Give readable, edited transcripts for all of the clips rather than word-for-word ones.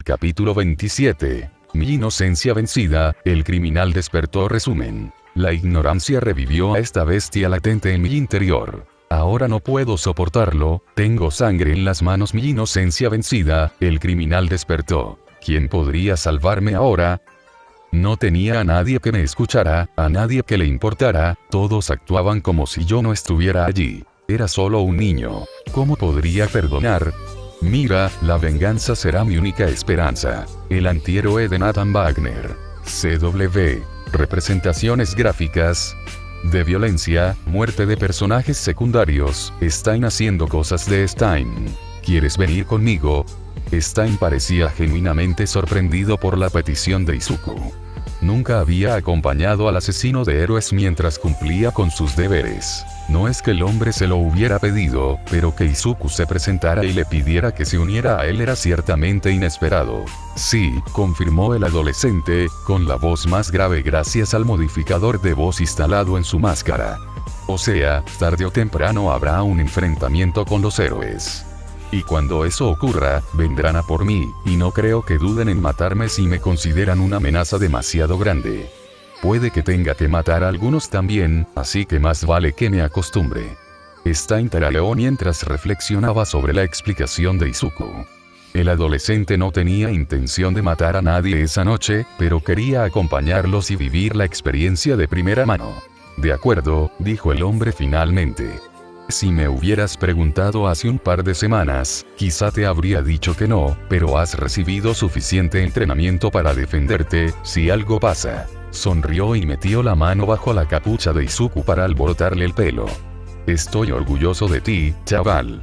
Capítulo 27. Mi inocencia vencida, el criminal despertó. Resumen. La ignorancia revivió a esta bestia latente en mi interior. Ahora no puedo soportarlo, tengo sangre en las manos. Mi inocencia vencida, el criminal despertó. ¿Quién podría salvarme ahora? No tenía a nadie que me escuchara, a nadie que le importara, todos actuaban como si yo no estuviera allí. Era solo un niño. ¿Cómo podría perdonar? Mira, la venganza será mi única esperanza. El antihéroe de Nathan Wagner. CW. Representaciones gráficas de violencia, muerte de personajes secundarios. Stein haciendo cosas de Stein. ¿Quieres venir conmigo? Stein parecía genuinamente sorprendido por la petición de Izuku. Nunca había acompañado al asesino de héroes mientras cumplía con sus deberes. No es que el hombre se lo hubiera pedido, pero que Izuku se presentara y le pidiera que se uniera a él era ciertamente inesperado. Sí, confirmó el adolescente, con la voz más grave gracias al modificador de voz instalado en su máscara. O sea, tarde o temprano habrá un enfrentamiento con los héroes. Y cuando eso ocurra, vendrán a por mí, y no creo que duden en matarme si me consideran una amenaza demasiado grande. Puede que tenga que matar a algunos también, así que más vale que me acostumbre. Stein taraleó mientras reflexionaba sobre la explicación de Izuku. El adolescente no tenía intención de matar a nadie esa noche, pero quería acompañarlos y vivir la experiencia de primera mano. De acuerdo, dijo el hombre finalmente. Si me hubieras preguntado hace un par de semanas, quizá te habría dicho que no, pero has recibido suficiente entrenamiento para defenderte, si algo pasa. Sonrió y metió la mano bajo la capucha de Izuku para alborotarle el pelo. Estoy orgulloso de ti, chaval.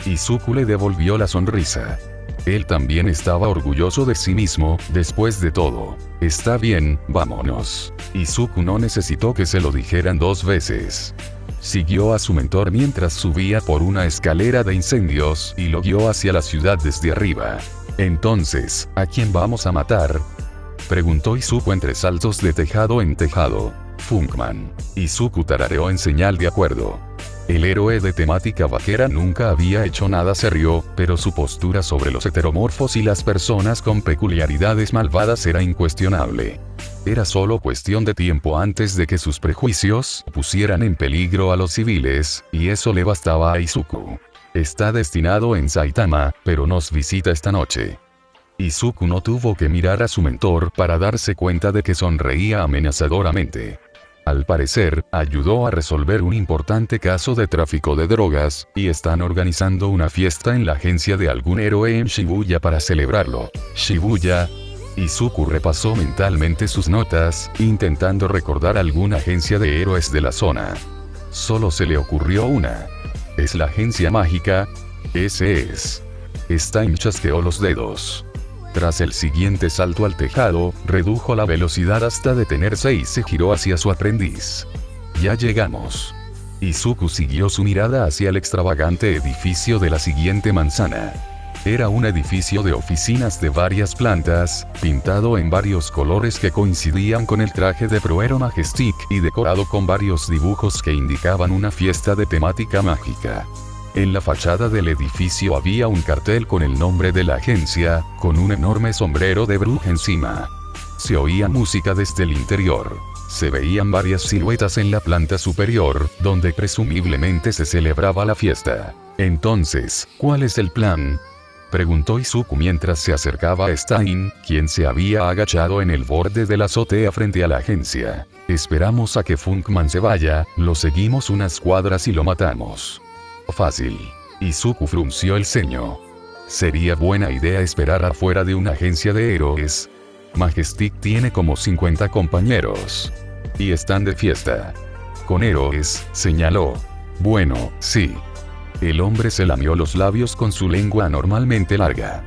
Izuku le devolvió la sonrisa. Él también estaba orgulloso de sí mismo, después de todo. Está bien, vámonos. Izuku no necesitó que se lo dijeran dos veces. Siguió a su mentor mientras subía por una escalera de incendios y lo guió hacia la ciudad desde arriba. Entonces, ¿a quién vamos a matar? Preguntó Izuku entre saltos de tejado en tejado. Funkman. Izuku tarareó en señal de acuerdo. El héroe de temática vaquera nunca había hecho nada serio, pero su postura sobre los heteromorfos y las personas con peculiaridades malvadas era incuestionable. Era solo cuestión de tiempo antes de que sus prejuicios pusieran en peligro a los civiles, y eso le bastaba a Izuku. Está destinado en Saitama, pero nos visita esta noche. Izuku no tuvo que mirar a su mentor para darse cuenta de que sonreía amenazadoramente. Al parecer, ayudó a resolver un importante caso de tráfico de drogas, y están organizando una fiesta en la agencia de algún héroe en Shibuya para celebrarlo. Shibuya. Izuku repasó mentalmente sus notas, intentando recordar alguna agencia de héroes de la zona. Solo se le ocurrió una. ¿Es la agencia mágica? Ese es. Stein chasqueó los dedos. Tras el siguiente salto al tejado, redujo la velocidad hasta detenerse y se giró hacia su aprendiz. Ya llegamos. Izuku siguió su mirada hacia el extravagante edificio de la siguiente manzana. Era un edificio de oficinas de varias plantas, pintado en varios colores que coincidían con el traje de Proero Majestic y decorado con varios dibujos que indicaban una fiesta de temática mágica. En la fachada del edificio había un cartel con el nombre de la agencia, con un enorme sombrero de bruja encima. Se oía música desde el interior. Se veían varias siluetas en la planta superior, donde presumiblemente se celebraba la fiesta. Entonces, ¿cuál es el plan?, preguntó Izuku mientras se acercaba a Stein, quien se había agachado en el borde de la azotea frente a la agencia. Esperamos a que Funkman se vaya, lo seguimos unas cuadras y lo matamos. Fácil. Izuku frunció el ceño. Sería buena idea esperar afuera de una agencia de héroes. Majestic tiene como 50 compañeros. Y están de fiesta. Con héroes, señaló. Bueno, sí. El hombre se lamió los labios con su lengua anormalmente larga.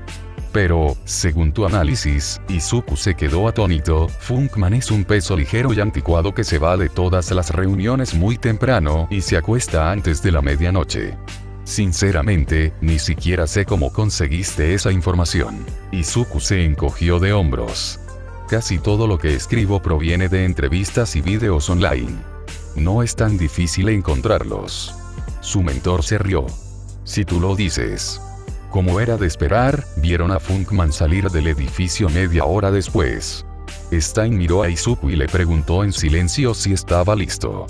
Pero, según tu análisis, Izuku se quedó atónito, Funkman es un peso ligero y anticuado que se va de todas las reuniones muy temprano y se acuesta antes de la medianoche. Sinceramente, ni siquiera sé cómo conseguiste esa información. Izuku se encogió de hombros. Casi todo lo que escribo proviene de entrevistas y videos online. No es tan difícil encontrarlos. Su mentor se rió. Si tú lo dices. Como era de esperar, vieron a Funkman salir del edificio media hora después. Stein miró a Izuku y le preguntó en silencio si estaba listo.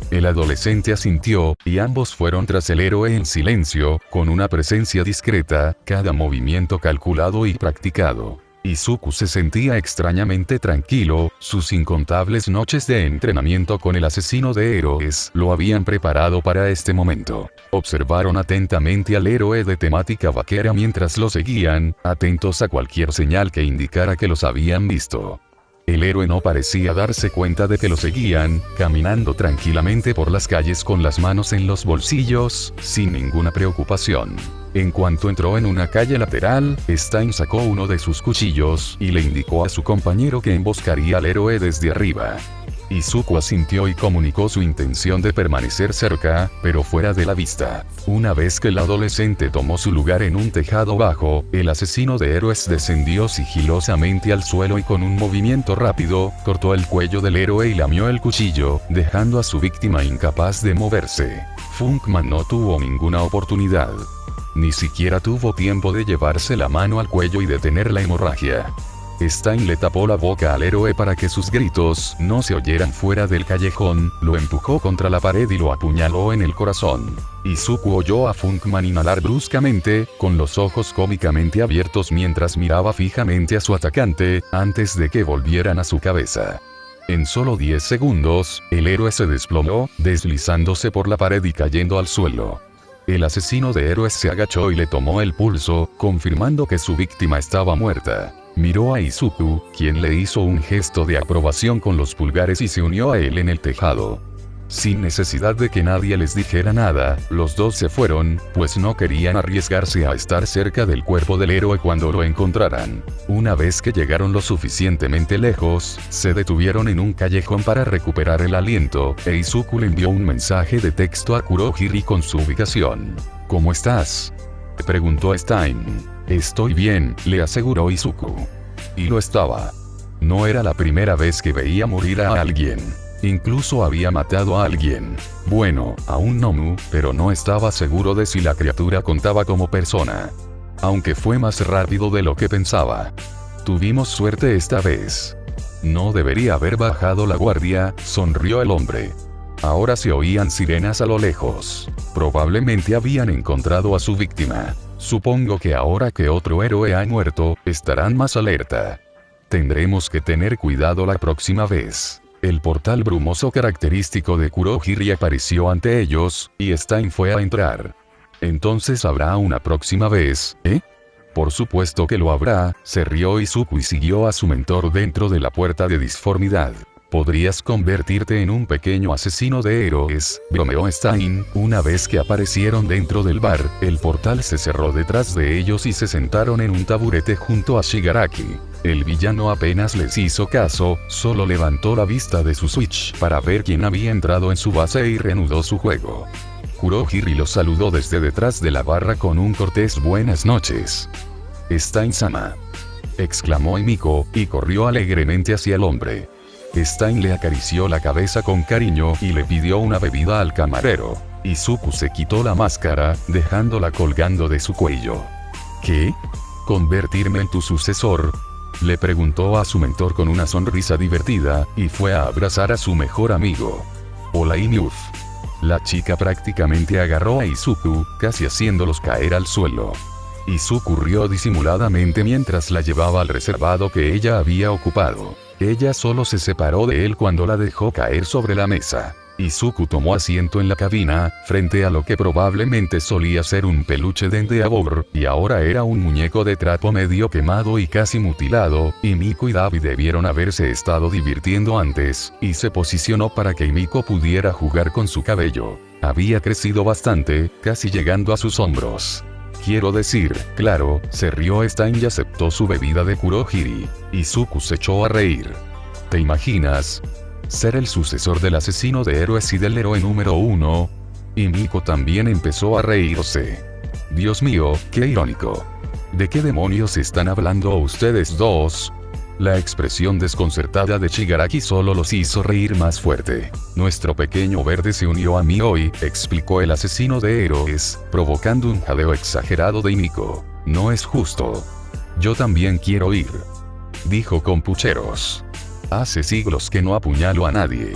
El adolescente asintió, y ambos fueron tras el héroe en silencio, con una presencia discreta, cada movimiento calculado y practicado. Izuku se sentía extrañamente tranquilo, sus incontables noches de entrenamiento con el asesino de héroes lo habían preparado para este momento. Observaron atentamente al héroe de temática vaquera mientras lo seguían, atentos a cualquier señal que indicara que los habían visto. El héroe no parecía darse cuenta de que lo seguían, caminando tranquilamente por las calles con las manos en los bolsillos, sin ninguna preocupación. En cuanto entró en una calle lateral, Stein sacó uno de sus cuchillos y le indicó a su compañero que emboscaría al héroe desde arriba. Izuku asintió y comunicó su intención de permanecer cerca, pero fuera de la vista. Una vez que el adolescente tomó su lugar en un tejado bajo, el asesino de héroes descendió sigilosamente al suelo y con un movimiento rápido, cortó el cuello del héroe y lamió el cuchillo, dejando a su víctima incapaz de moverse. Funkman no tuvo ninguna oportunidad. Ni siquiera tuvo tiempo de llevarse la mano al cuello y detener la hemorragia. Stein le tapó la boca al héroe para que sus gritos no se oyeran fuera del callejón, lo empujó contra la pared y lo apuñaló en el corazón. Izuku oyó a Funkman inhalar bruscamente, con los ojos cómicamente abiertos mientras miraba fijamente a su atacante, antes de que volvieran a su cabeza. En solo 10 segundos, el héroe se desplomó, deslizándose por la pared y cayendo al suelo. El asesino de héroes se agachó y le tomó el pulso, confirmando que su víctima estaba muerta. Miró a Izuku, quien le hizo un gesto de aprobación con los pulgares y se unió a él en el tejado. Sin necesidad de que nadie les dijera nada, los dos se fueron, pues no querían arriesgarse a estar cerca del cuerpo del héroe cuando lo encontraran. Una vez que llegaron lo suficientemente lejos, se detuvieron en un callejón para recuperar el aliento, e Izuku le envió un mensaje de texto a Kurohiri con su ubicación. ¿Cómo estás?, preguntó Stein. Estoy bien, le aseguró Izuku. Y lo estaba. No era la primera vez que veía morir a alguien. Incluso había matado a alguien. Bueno, a un Nomu, pero no estaba seguro de si la criatura contaba como persona. Aunque fue más rápido de lo que pensaba. Tuvimos suerte esta vez. No debería haber bajado la guardia, sonrió el hombre. Ahora se oían sirenas a lo lejos. Probablemente habían encontrado a su víctima. Supongo que ahora que otro héroe ha muerto, estarán más alerta. Tendremos que tener cuidado la próxima vez. El portal brumoso característico de Kurohiri apareció ante ellos, y Stein fue a entrar. Entonces habrá una próxima vez, ¿eh? Por supuesto que lo habrá, se rió Izuku y siguió a su mentor dentro de la puerta de disformidad. Podrías convertirte en un pequeño asesino de héroes, bromeó Stein. Una vez que aparecieron dentro del bar, el portal se cerró detrás de ellos y se sentaron en un taburete junto a Shigaraki. El villano apenas les hizo caso, solo levantó la vista de su Switch para ver quién había entrado en su base y reanudó su juego. Kurohiri lo saludó desde detrás de la barra con un cortés buenas noches. Stein-sama, exclamó Himiko, y corrió alegremente hacia el hombre. Stein le acarició la cabeza con cariño y le pidió una bebida al camarero. Izuku se quitó la máscara, dejándola colgando de su cuello. ¿Qué? ¿Convertirme en tu sucesor?, le preguntó a su mentor con una sonrisa divertida, y fue a abrazar a su mejor amigo. Hola Inyuf. La chica prácticamente agarró a Izuku, casi haciéndolos caer al suelo. Izuku rió disimuladamente mientras la llevaba al reservado que ella había ocupado. Ella solo se separó de él cuando la dejó caer sobre la mesa. Izuku tomó asiento en la cabina, frente a lo que probablemente solía ser un peluche de Endeavor, y ahora era un muñeco de trapo medio quemado y casi mutilado. Himiko y Dabi debieron haberse estado divirtiendo antes, y se posicionó para que Himiko pudiera jugar con su cabello. Había crecido bastante, casi llegando a sus hombros. Quiero decir, claro, se rió Stein y aceptó su bebida de Kurohiri. Izuku se echó a reír. ¿Te imaginas ser el sucesor del asesino de héroes y del héroe número 1? Himiko también empezó a reírse. Dios mío, qué irónico. ¿De qué demonios están hablando ustedes dos? La expresión desconcertada de Shigaraki solo los hizo reír más fuerte. Nuestro pequeño verde se unió a mí hoy, explicó el asesino de héroes, provocando un jadeo exagerado de Himiko. No es justo. Yo también quiero ir. Dijo con pucheros. Hace siglos que no apuñalo a nadie.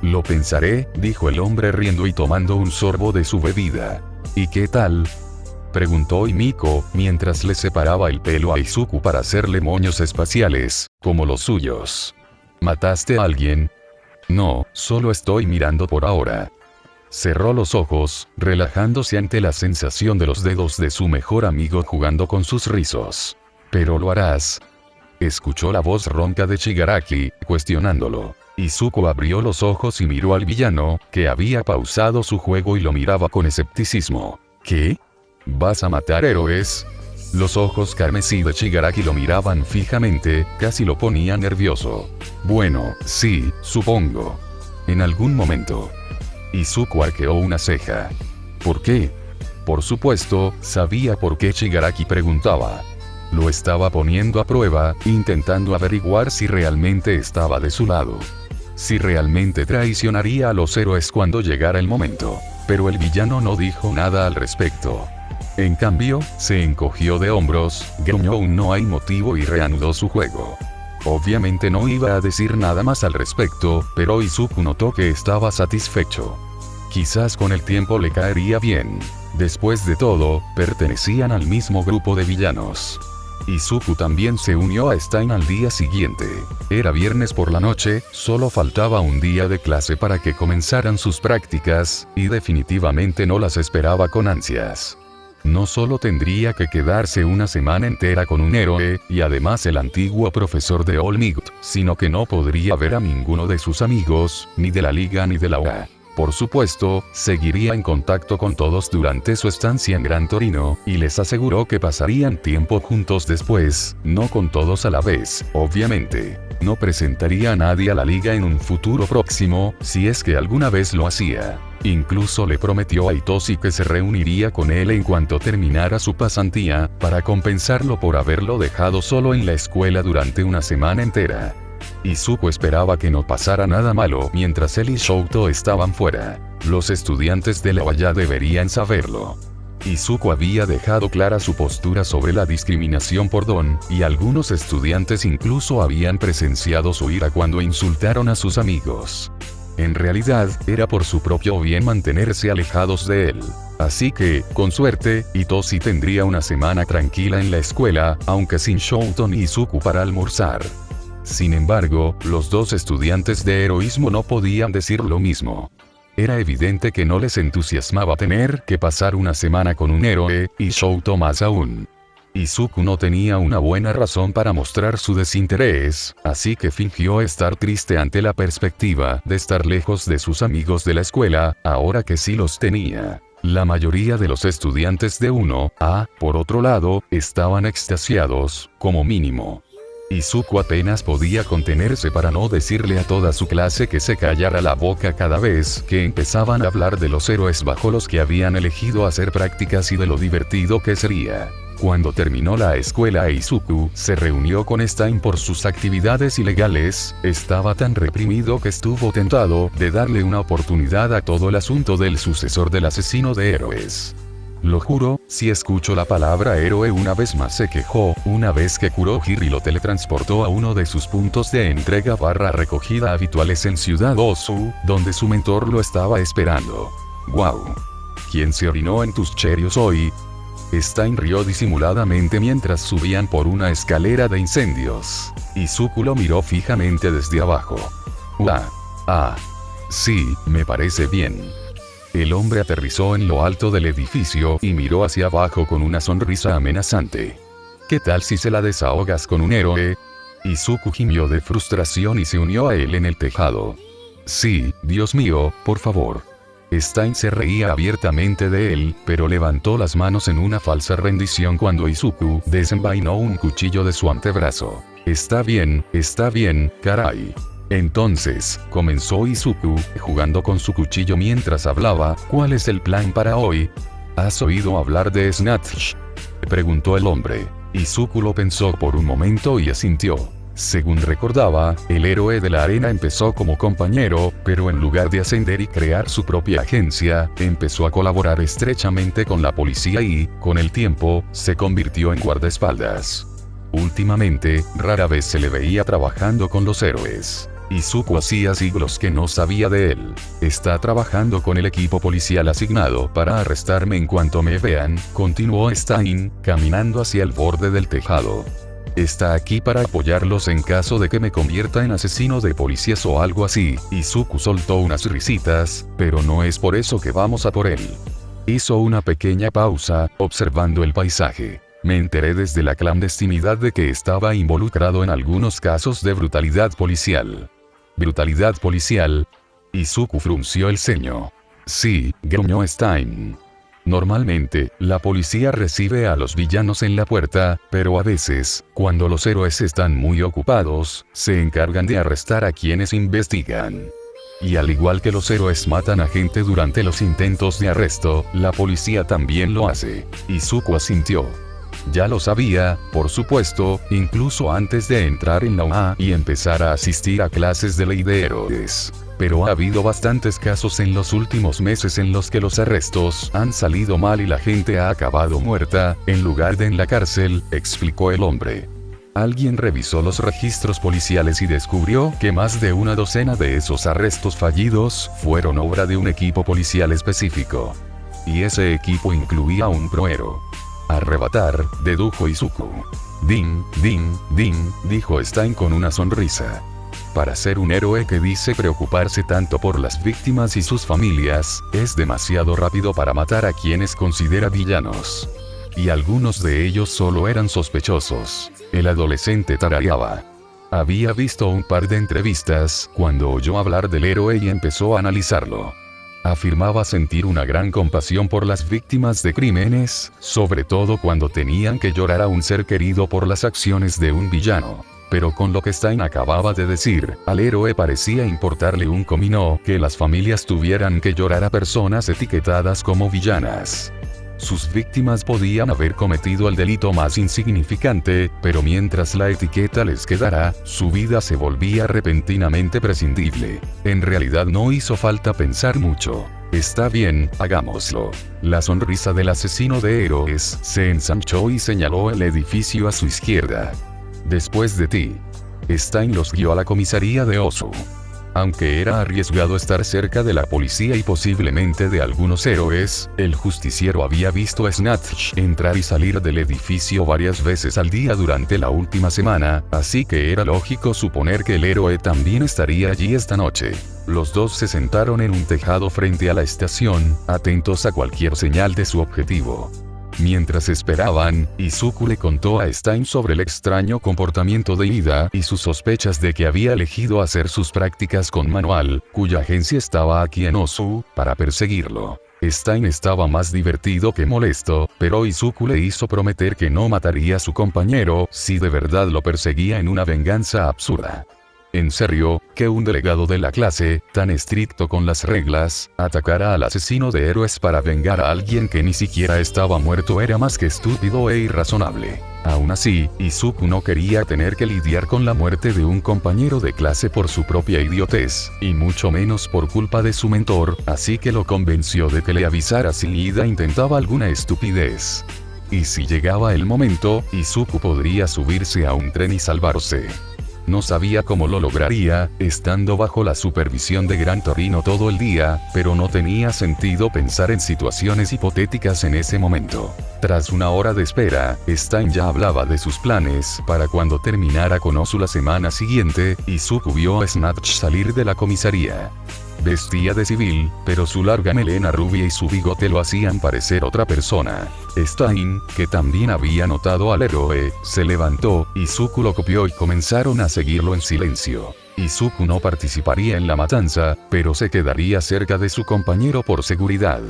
Lo pensaré, dijo el hombre riendo y tomando un sorbo de su bebida. ¿Y qué tal? Preguntó Himiko, mientras le separaba el pelo a Izuku para hacerle moños espaciales, como los suyos. ¿Mataste a alguien? No, solo estoy mirando por ahora. Cerró los ojos, relajándose ante la sensación de los dedos de su mejor amigo jugando con sus rizos. ¿Pero lo harás? Escuchó la voz ronca de Shigaraki, cuestionándolo. Izuku abrió los ojos y miró al villano, que había pausado su juego y lo miraba con escepticismo. ¿Qué? ¿Vas a matar héroes? Los ojos carmesí de Shigaraki lo miraban fijamente, casi lo ponía nervioso. Bueno, sí, supongo. En algún momento. Izuku arqueó una ceja. ¿Por qué? Por supuesto, sabía por qué Shigaraki preguntaba. Lo estaba poniendo a prueba, intentando averiguar si realmente estaba de su lado. Si realmente traicionaría a los héroes cuando llegara el momento. Pero el villano no dijo nada al respecto. En cambio, se encogió de hombros, gruñó un no hay motivo y reanudó su juego. Obviamente no iba a decir nada más al respecto, pero Izuku notó que estaba satisfecho. Quizás con el tiempo le caería bien. Después de todo, pertenecían al mismo grupo de villanos. Izuku también se unió a Stein al día siguiente. Era viernes por la noche, solo faltaba un día de clase para que comenzaran sus prácticas, y definitivamente no las esperaba con ansias. No solo tendría que quedarse una semana entera con un héroe, y además el antiguo profesor de All Might, sino que no podría ver a ninguno de sus amigos, ni de la liga ni de la OA. Por supuesto, seguiría en contacto con todos durante su estancia en Gran Torino, y les aseguró que pasarían tiempo juntos después, no con todos a la vez, obviamente. No presentaría a nadie a la liga en un futuro próximo, si es que alguna vez lo hacía. Incluso le prometió a Itoshi que se reuniría con él en cuanto terminara su pasantía, para compensarlo por haberlo dejado solo en la escuela durante una semana entera. Izuku esperaba que no pasara nada malo mientras él y Shouto estaban fuera. Los estudiantes de la OA ya deberían saberlo. Izuku había dejado clara su postura sobre la discriminación por don, y algunos estudiantes incluso habían presenciado su ira cuando insultaron a sus amigos. En realidad, era por su propio bien mantenerse alejados de él. Así que, con suerte, Itoshi tendría una semana tranquila en la escuela, aunque sin Shouto ni Izuku para almorzar. Sin embargo, los dos estudiantes de heroísmo no podían decir lo mismo. Era evidente que no les entusiasmaba tener que pasar una semana con un héroe, y Shouto más aún. Izuku no tenía una buena razón para mostrar su desinterés, así que fingió estar triste ante la perspectiva de estar lejos de sus amigos de la escuela, ahora que sí los tenía. La mayoría de los estudiantes de 1A, por otro lado, estaban extasiados, como mínimo. Izuku apenas podía contenerse para no decirle a toda su clase que se callara la boca cada vez que empezaban a hablar de los héroes bajo los que habían elegido hacer prácticas y de lo divertido que sería. Cuando terminó la escuela e Izuku se reunió con Stein por sus actividades ilegales, estaba tan reprimido que estuvo tentado de darle una oportunidad a todo el asunto del sucesor del asesino de héroes. Lo juro, si escucho la palabra héroe una vez más, se quejó, una vez que Kurohiri lo teletransportó a uno de sus puntos de entrega / recogida habituales en Ciudad Osu, donde su mentor lo estaba esperando. ¡Guau! ¿Quién se orinó en tus Cheerios hoy? Stein rió disimuladamente mientras subían por una escalera de incendios. Izuku lo miró fijamente desde abajo. Sí, me parece bien. El hombre aterrizó en lo alto del edificio y miró hacia abajo con una sonrisa amenazante. ¿Qué tal si se la desahogas con un héroe? Izuku gimió de frustración y se unió a él en el tejado. Sí, Dios mío, por favor. Stein se reía abiertamente de él, pero levantó las manos en una falsa rendición cuando Izuku desenvainó un cuchillo de su antebrazo. Está bien, caray. Entonces, comenzó Izuku, jugando con su cuchillo mientras hablaba. ¿Cuál es el plan para hoy? ¿Has oído hablar de Snatch? Preguntó el hombre. Izuku lo pensó por un momento y asintió. Según recordaba, el héroe de la arena empezó como compañero, pero en lugar de ascender y crear su propia agencia, empezó a colaborar estrechamente con la policía y, con el tiempo, se convirtió en guardaespaldas. Últimamente, rara vez se le veía trabajando con los héroes. Izuku hacía siglos que no sabía de él. Está trabajando con el equipo policial asignado para arrestarme en cuanto me vean, continuó Stein, caminando hacia el borde del tejado. Está aquí para apoyarlos en caso de que me convierta en asesino de policías o algo así. Izuku soltó unas risitas, pero no es por eso que vamos a por él. Hizo una pequeña pausa, observando el paisaje. Me enteré desde la clandestinidad de que estaba involucrado en algunos casos de brutalidad policial. ¿Brutalidad policial? Izuku frunció el ceño. Sí, gruñó Stein. Normalmente, la policía recibe a los villanos en la puerta, pero a veces, cuando los héroes están muy ocupados, se encargan de arrestar a quienes investigan. Y al igual que los héroes matan a gente durante los intentos de arresto, la policía también lo hace. Izuku asintió. Ya lo sabía, por supuesto, incluso antes de entrar en la UA y empezar a asistir a clases de ley de héroes. Pero ha habido bastantes casos en los últimos meses en los que los arrestos han salido mal y la gente ha acabado muerta, en lugar de en la cárcel, explicó el hombre. Alguien revisó los registros policiales y descubrió que más de una docena de esos arrestos fallidos fueron obra de un equipo policial específico. Y ese equipo incluía un prohéroe. Arrebatar, dedujo Izuku. Din, dijo Stein con una sonrisa. Para ser un héroe que dice preocuparse tanto por las víctimas y sus familias, es demasiado rápido para matar a quienes considera villanos. Y algunos de ellos solo eran sospechosos. El adolescente tarareaba. Había visto un par de entrevistas cuando oyó hablar del héroe y empezó a analizarlo. Afirmaba sentir una gran compasión por las víctimas de crímenes, sobre todo cuando tenían que llorar a un ser querido por las acciones de un villano. Pero con lo que Stein acababa de decir, al héroe parecía importarle un comino que las familias tuvieran que llorar a personas etiquetadas como villanas. Sus víctimas podían haber cometido el delito más insignificante, pero mientras la etiqueta les quedara, su vida se volvía repentinamente prescindible. En realidad no hizo falta pensar mucho. Está bien, hagámoslo. La sonrisa del asesino de héroes se ensanchó y señaló el edificio a su izquierda. Después de ti. Stein los guió a la comisaría de Osu. Aunque era arriesgado estar cerca de la policía y posiblemente de algunos héroes, el justiciero había visto a Snatch entrar y salir del edificio varias veces al día durante la última semana, así que era lógico suponer que el héroe también estaría allí esta noche. Los dos se sentaron en un tejado frente a la estación, atentos a cualquier señal de su objetivo. Mientras esperaban, Izuku le contó a Stein sobre el extraño comportamiento de Ida y sus sospechas de que había elegido hacer sus prácticas con Manual, cuya agencia estaba aquí en Osu, para perseguirlo. Stein estaba más divertido que molesto, pero Izuku le hizo prometer que no mataría a su compañero si de verdad lo perseguía en una venganza absurda. En serio, que un delegado de la clase, tan estricto con las reglas, atacara al asesino de héroes para vengar a alguien que ni siquiera estaba muerto era más que estúpido e irrazonable. Aún así, Izuku no quería tener que lidiar con la muerte de un compañero de clase por su propia idiotez, y mucho menos por culpa de su mentor, así que lo convenció de que le avisara si Ida intentaba alguna estupidez. Y si llegaba el momento, Izuku podría subirse a un tren y salvarse. No sabía cómo lo lograría, estando bajo la supervisión de Gran Torino todo el día, pero no tenía sentido pensar en situaciones hipotéticas en ese momento. Tras una hora de espera, Stein ya hablaba de sus planes para cuando terminara con Osu la semana siguiente, y Izuku vio a Snatch salir de la comisaría. Vestía de civil, pero su larga melena rubia y su bigote lo hacían parecer otra persona. Stein, que también había notado al héroe, se levantó, Izuku lo copió y comenzaron a seguirlo en silencio. Izuku no participaría en la matanza, pero se quedaría cerca de su compañero por seguridad.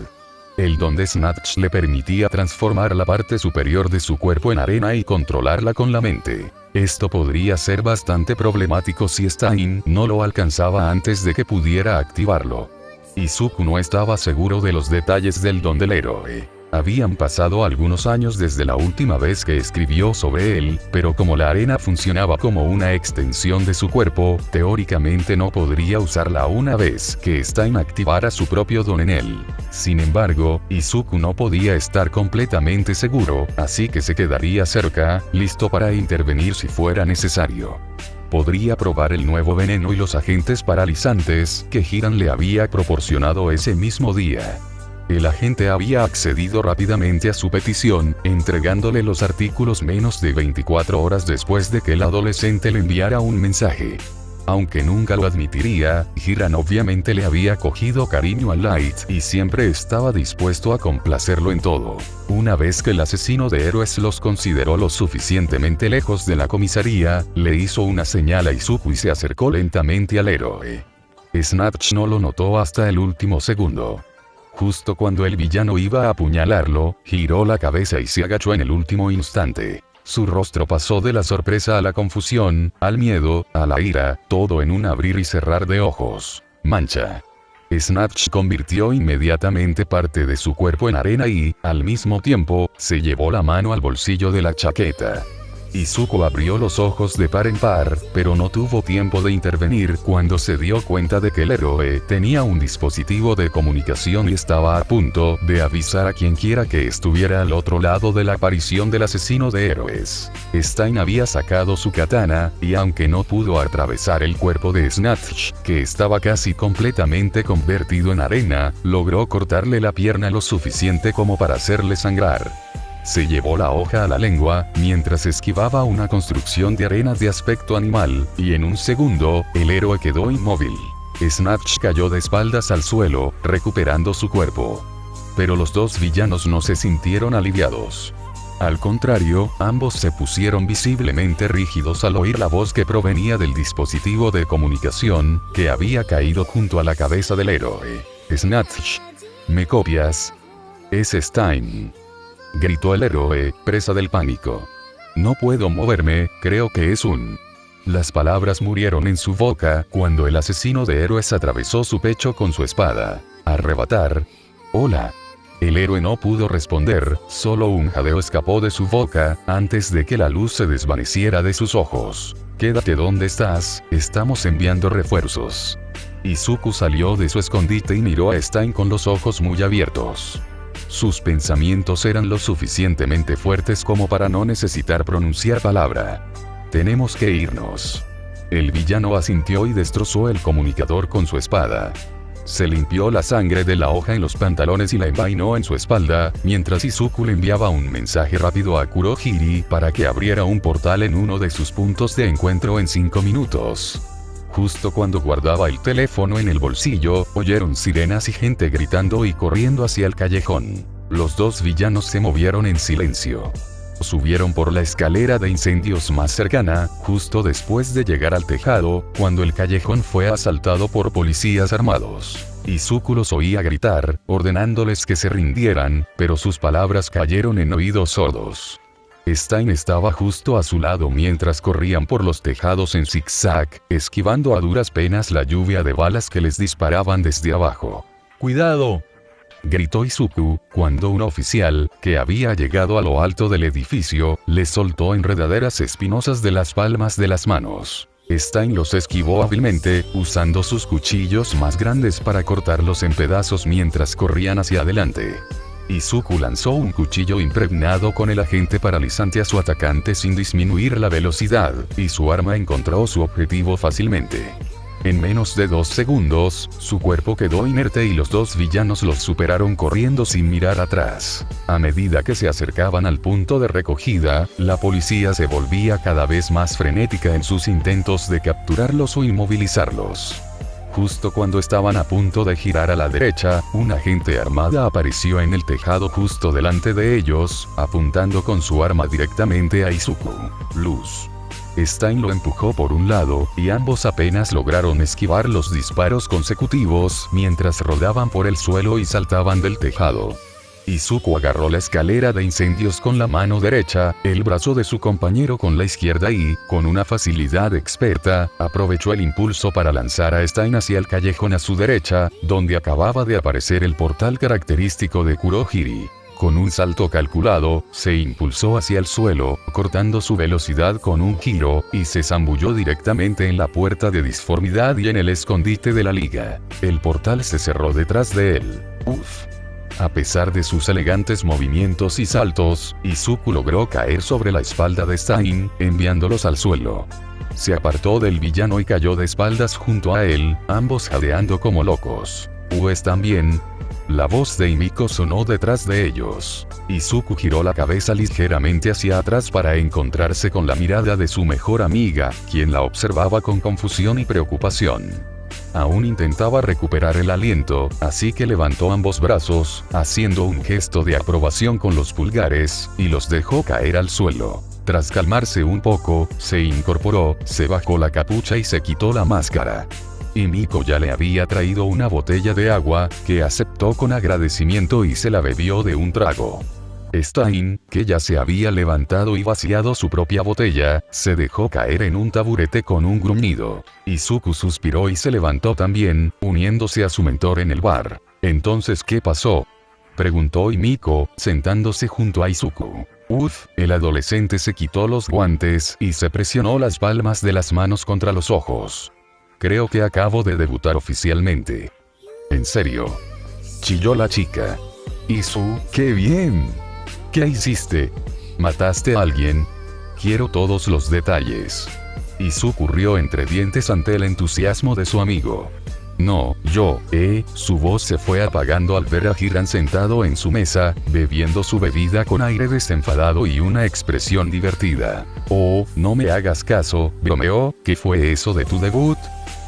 El don de Snatch le permitía transformar la parte superior de su cuerpo en arena y controlarla con la mente. Esto podría ser bastante problemático si Stein no lo alcanzaba antes de que pudiera activarlo. Izuku no estaba seguro de los detalles del don del héroe. Habían pasado algunos años desde la última vez que escribió sobre él, pero como la arena funcionaba como una extensión de su cuerpo, teóricamente no podría usarla una vez que Stein activara su propio don en él. Sin embargo, Izuku no podía estar completamente seguro, así que se quedaría cerca, listo para intervenir si fuera necesario. Podría probar el nuevo veneno y los agentes paralizantes que Hiran le había proporcionado ese mismo día. El agente había accedido rápidamente a su petición, entregándole los artículos menos de 24 horas después de que el adolescente le enviara un mensaje. Aunque nunca lo admitiría, Hiran obviamente le había cogido cariño a Light y siempre estaba dispuesto a complacerlo en todo. Una vez que el asesino de héroes los consideró lo suficientemente lejos de la comisaría, le hizo una señal a Izuku y se acercó lentamente al héroe. Snatch no lo notó hasta el último segundo. Justo cuando el villano iba a apuñalarlo, giró la cabeza y se agachó en el último instante. Su rostro pasó de la sorpresa a la confusión, al miedo, a la ira, todo en un abrir y cerrar de ojos. Mancha. Snatch convirtió inmediatamente parte de su cuerpo en arena y, al mismo tiempo, se llevó la mano al bolsillo de la chaqueta. Izuku abrió los ojos de par en par, pero no tuvo tiempo de intervenir cuando se dio cuenta de que el héroe tenía un dispositivo de comunicación y estaba a punto de avisar a quienquiera que estuviera al otro lado de la aparición del asesino de héroes. Stein había sacado su katana, y aunque no pudo atravesar el cuerpo de Snatch, que estaba casi completamente convertido en arena, logró cortarle la pierna lo suficiente como para hacerle sangrar. Se llevó la hoja a la lengua, mientras esquivaba una construcción de arena de aspecto animal, y en un segundo, el héroe quedó inmóvil. Snatch cayó de espaldas al suelo, recuperando su cuerpo. Pero los dos villanos no se sintieron aliviados. Al contrario, ambos se pusieron visiblemente rígidos al oír la voz que provenía del dispositivo de comunicación, que había caído junto a la cabeza del héroe. Snatch. ¿Me copias? Es Stein. Gritó el héroe, presa del pánico. No puedo moverme, creo que es un... Las palabras murieron en su boca cuando el asesino de héroes atravesó su pecho con su espada. Arrebatar. Hola. El héroe no pudo responder, solo un jadeo escapó de su boca, antes de que la luz se desvaneciera de sus ojos. Quédate donde estás, estamos enviando refuerzos. Izuku salió de su escondite y miró a Stein con los ojos muy abiertos. Sus pensamientos eran lo suficientemente fuertes como para no necesitar pronunciar palabra. Tenemos que irnos. El villano asintió y destrozó el comunicador con su espada. Se limpió la sangre de la hoja en los pantalones y la envainó en su espalda, mientras Izuku le enviaba un mensaje rápido a Kurohiri para que abriera un portal en uno de sus puntos de encuentro en 5 minutos. Justo cuando guardaba el teléfono en el bolsillo, oyeron sirenas y gente gritando y corriendo hacia el callejón. Los dos villanos se movieron en silencio. Subieron por la escalera de incendios más cercana, justo después de llegar al tejado, cuando el callejón fue asaltado por policías armados. Izuku los oía gritar, ordenándoles que se rindieran, pero sus palabras cayeron en oídos sordos. Stein estaba justo a su lado mientras corrían por los tejados en zigzag, esquivando a duras penas la lluvia de balas que les disparaban desde abajo. ¡Cuidado!, gritó Izuku, cuando un oficial, que había llegado a lo alto del edificio, le soltó enredaderas espinosas de las palmas de las manos. Stein los esquivó hábilmente, usando sus cuchillos más grandes para cortarlos en pedazos mientras corrían hacia adelante. Izuku lanzó un cuchillo impregnado con el agente paralizante a su atacante sin disminuir la velocidad, y su arma encontró su objetivo fácilmente. En menos de 2 segundos, su cuerpo quedó inerte y los dos villanos los superaron corriendo sin mirar atrás. A medida que se acercaban al punto de recogida, la policía se volvía cada vez más frenética en sus intentos de capturarlos o inmovilizarlos. Justo cuando estaban a punto de girar a la derecha, una agente armada apareció en el tejado justo delante de ellos, apuntando con su arma directamente a Izuku. Luz. Stein lo empujó por un lado, y ambos apenas lograron esquivar los disparos consecutivos mientras rodaban por el suelo y saltaban del tejado. Izuku agarró la escalera de incendios con la mano derecha, el brazo de su compañero con la izquierda y, con una facilidad experta, aprovechó el impulso para lanzar a Stein hacia el callejón a su derecha, donde acababa de aparecer el portal característico de Kurohiri. Con un salto calculado, se impulsó hacia el suelo, cortando su velocidad con un giro, y se zambulló directamente en la puerta de disformidad y en el escondite de la liga. El portal se cerró detrás de él. Uf. A pesar de sus elegantes movimientos y saltos, Izuku logró caer sobre la espalda de Stein, enviándolos al suelo. Se apartó del villano y cayó de espaldas junto a él, ambos jadeando como locos. Pues también. La voz de Himiko sonó detrás de ellos. Izuku giró la cabeza ligeramente hacia atrás para encontrarse con la mirada de su mejor amiga, quien la observaba con confusión y preocupación. Aún intentaba recuperar el aliento, así que levantó ambos brazos, haciendo un gesto de aprobación con los pulgares, y los dejó caer al suelo. Tras calmarse un poco, se incorporó, se bajó la capucha y se quitó la máscara. Himiko ya le había traído una botella de agua, que aceptó con agradecimiento y se la bebió de un trago. Stein, que ya se había levantado y vaciado su propia botella, se dejó caer en un taburete con un gruñido. Izuku suspiró y se levantó también, uniéndose a su mentor en el bar. «¿Entonces qué pasó?», preguntó Himiko, sentándose junto a Izuku. El adolescente se quitó los guantes y se presionó las palmas de las manos contra los ojos. «Creo que acabo de debutar oficialmente». «¿En serio?», chilló la chica. «Izu, qué bien. ¿Qué hiciste? ¿Mataste a alguien? Quiero todos los detalles». Izuku rió entre dientes ante el entusiasmo de su amigo. «No, yo, Su voz se fue apagando al ver a Hiran sentado en su mesa, bebiendo su bebida con aire desenfadado y una expresión divertida. «Oh, no me hagas caso, bromeó, ¿qué fue eso de tu debut?».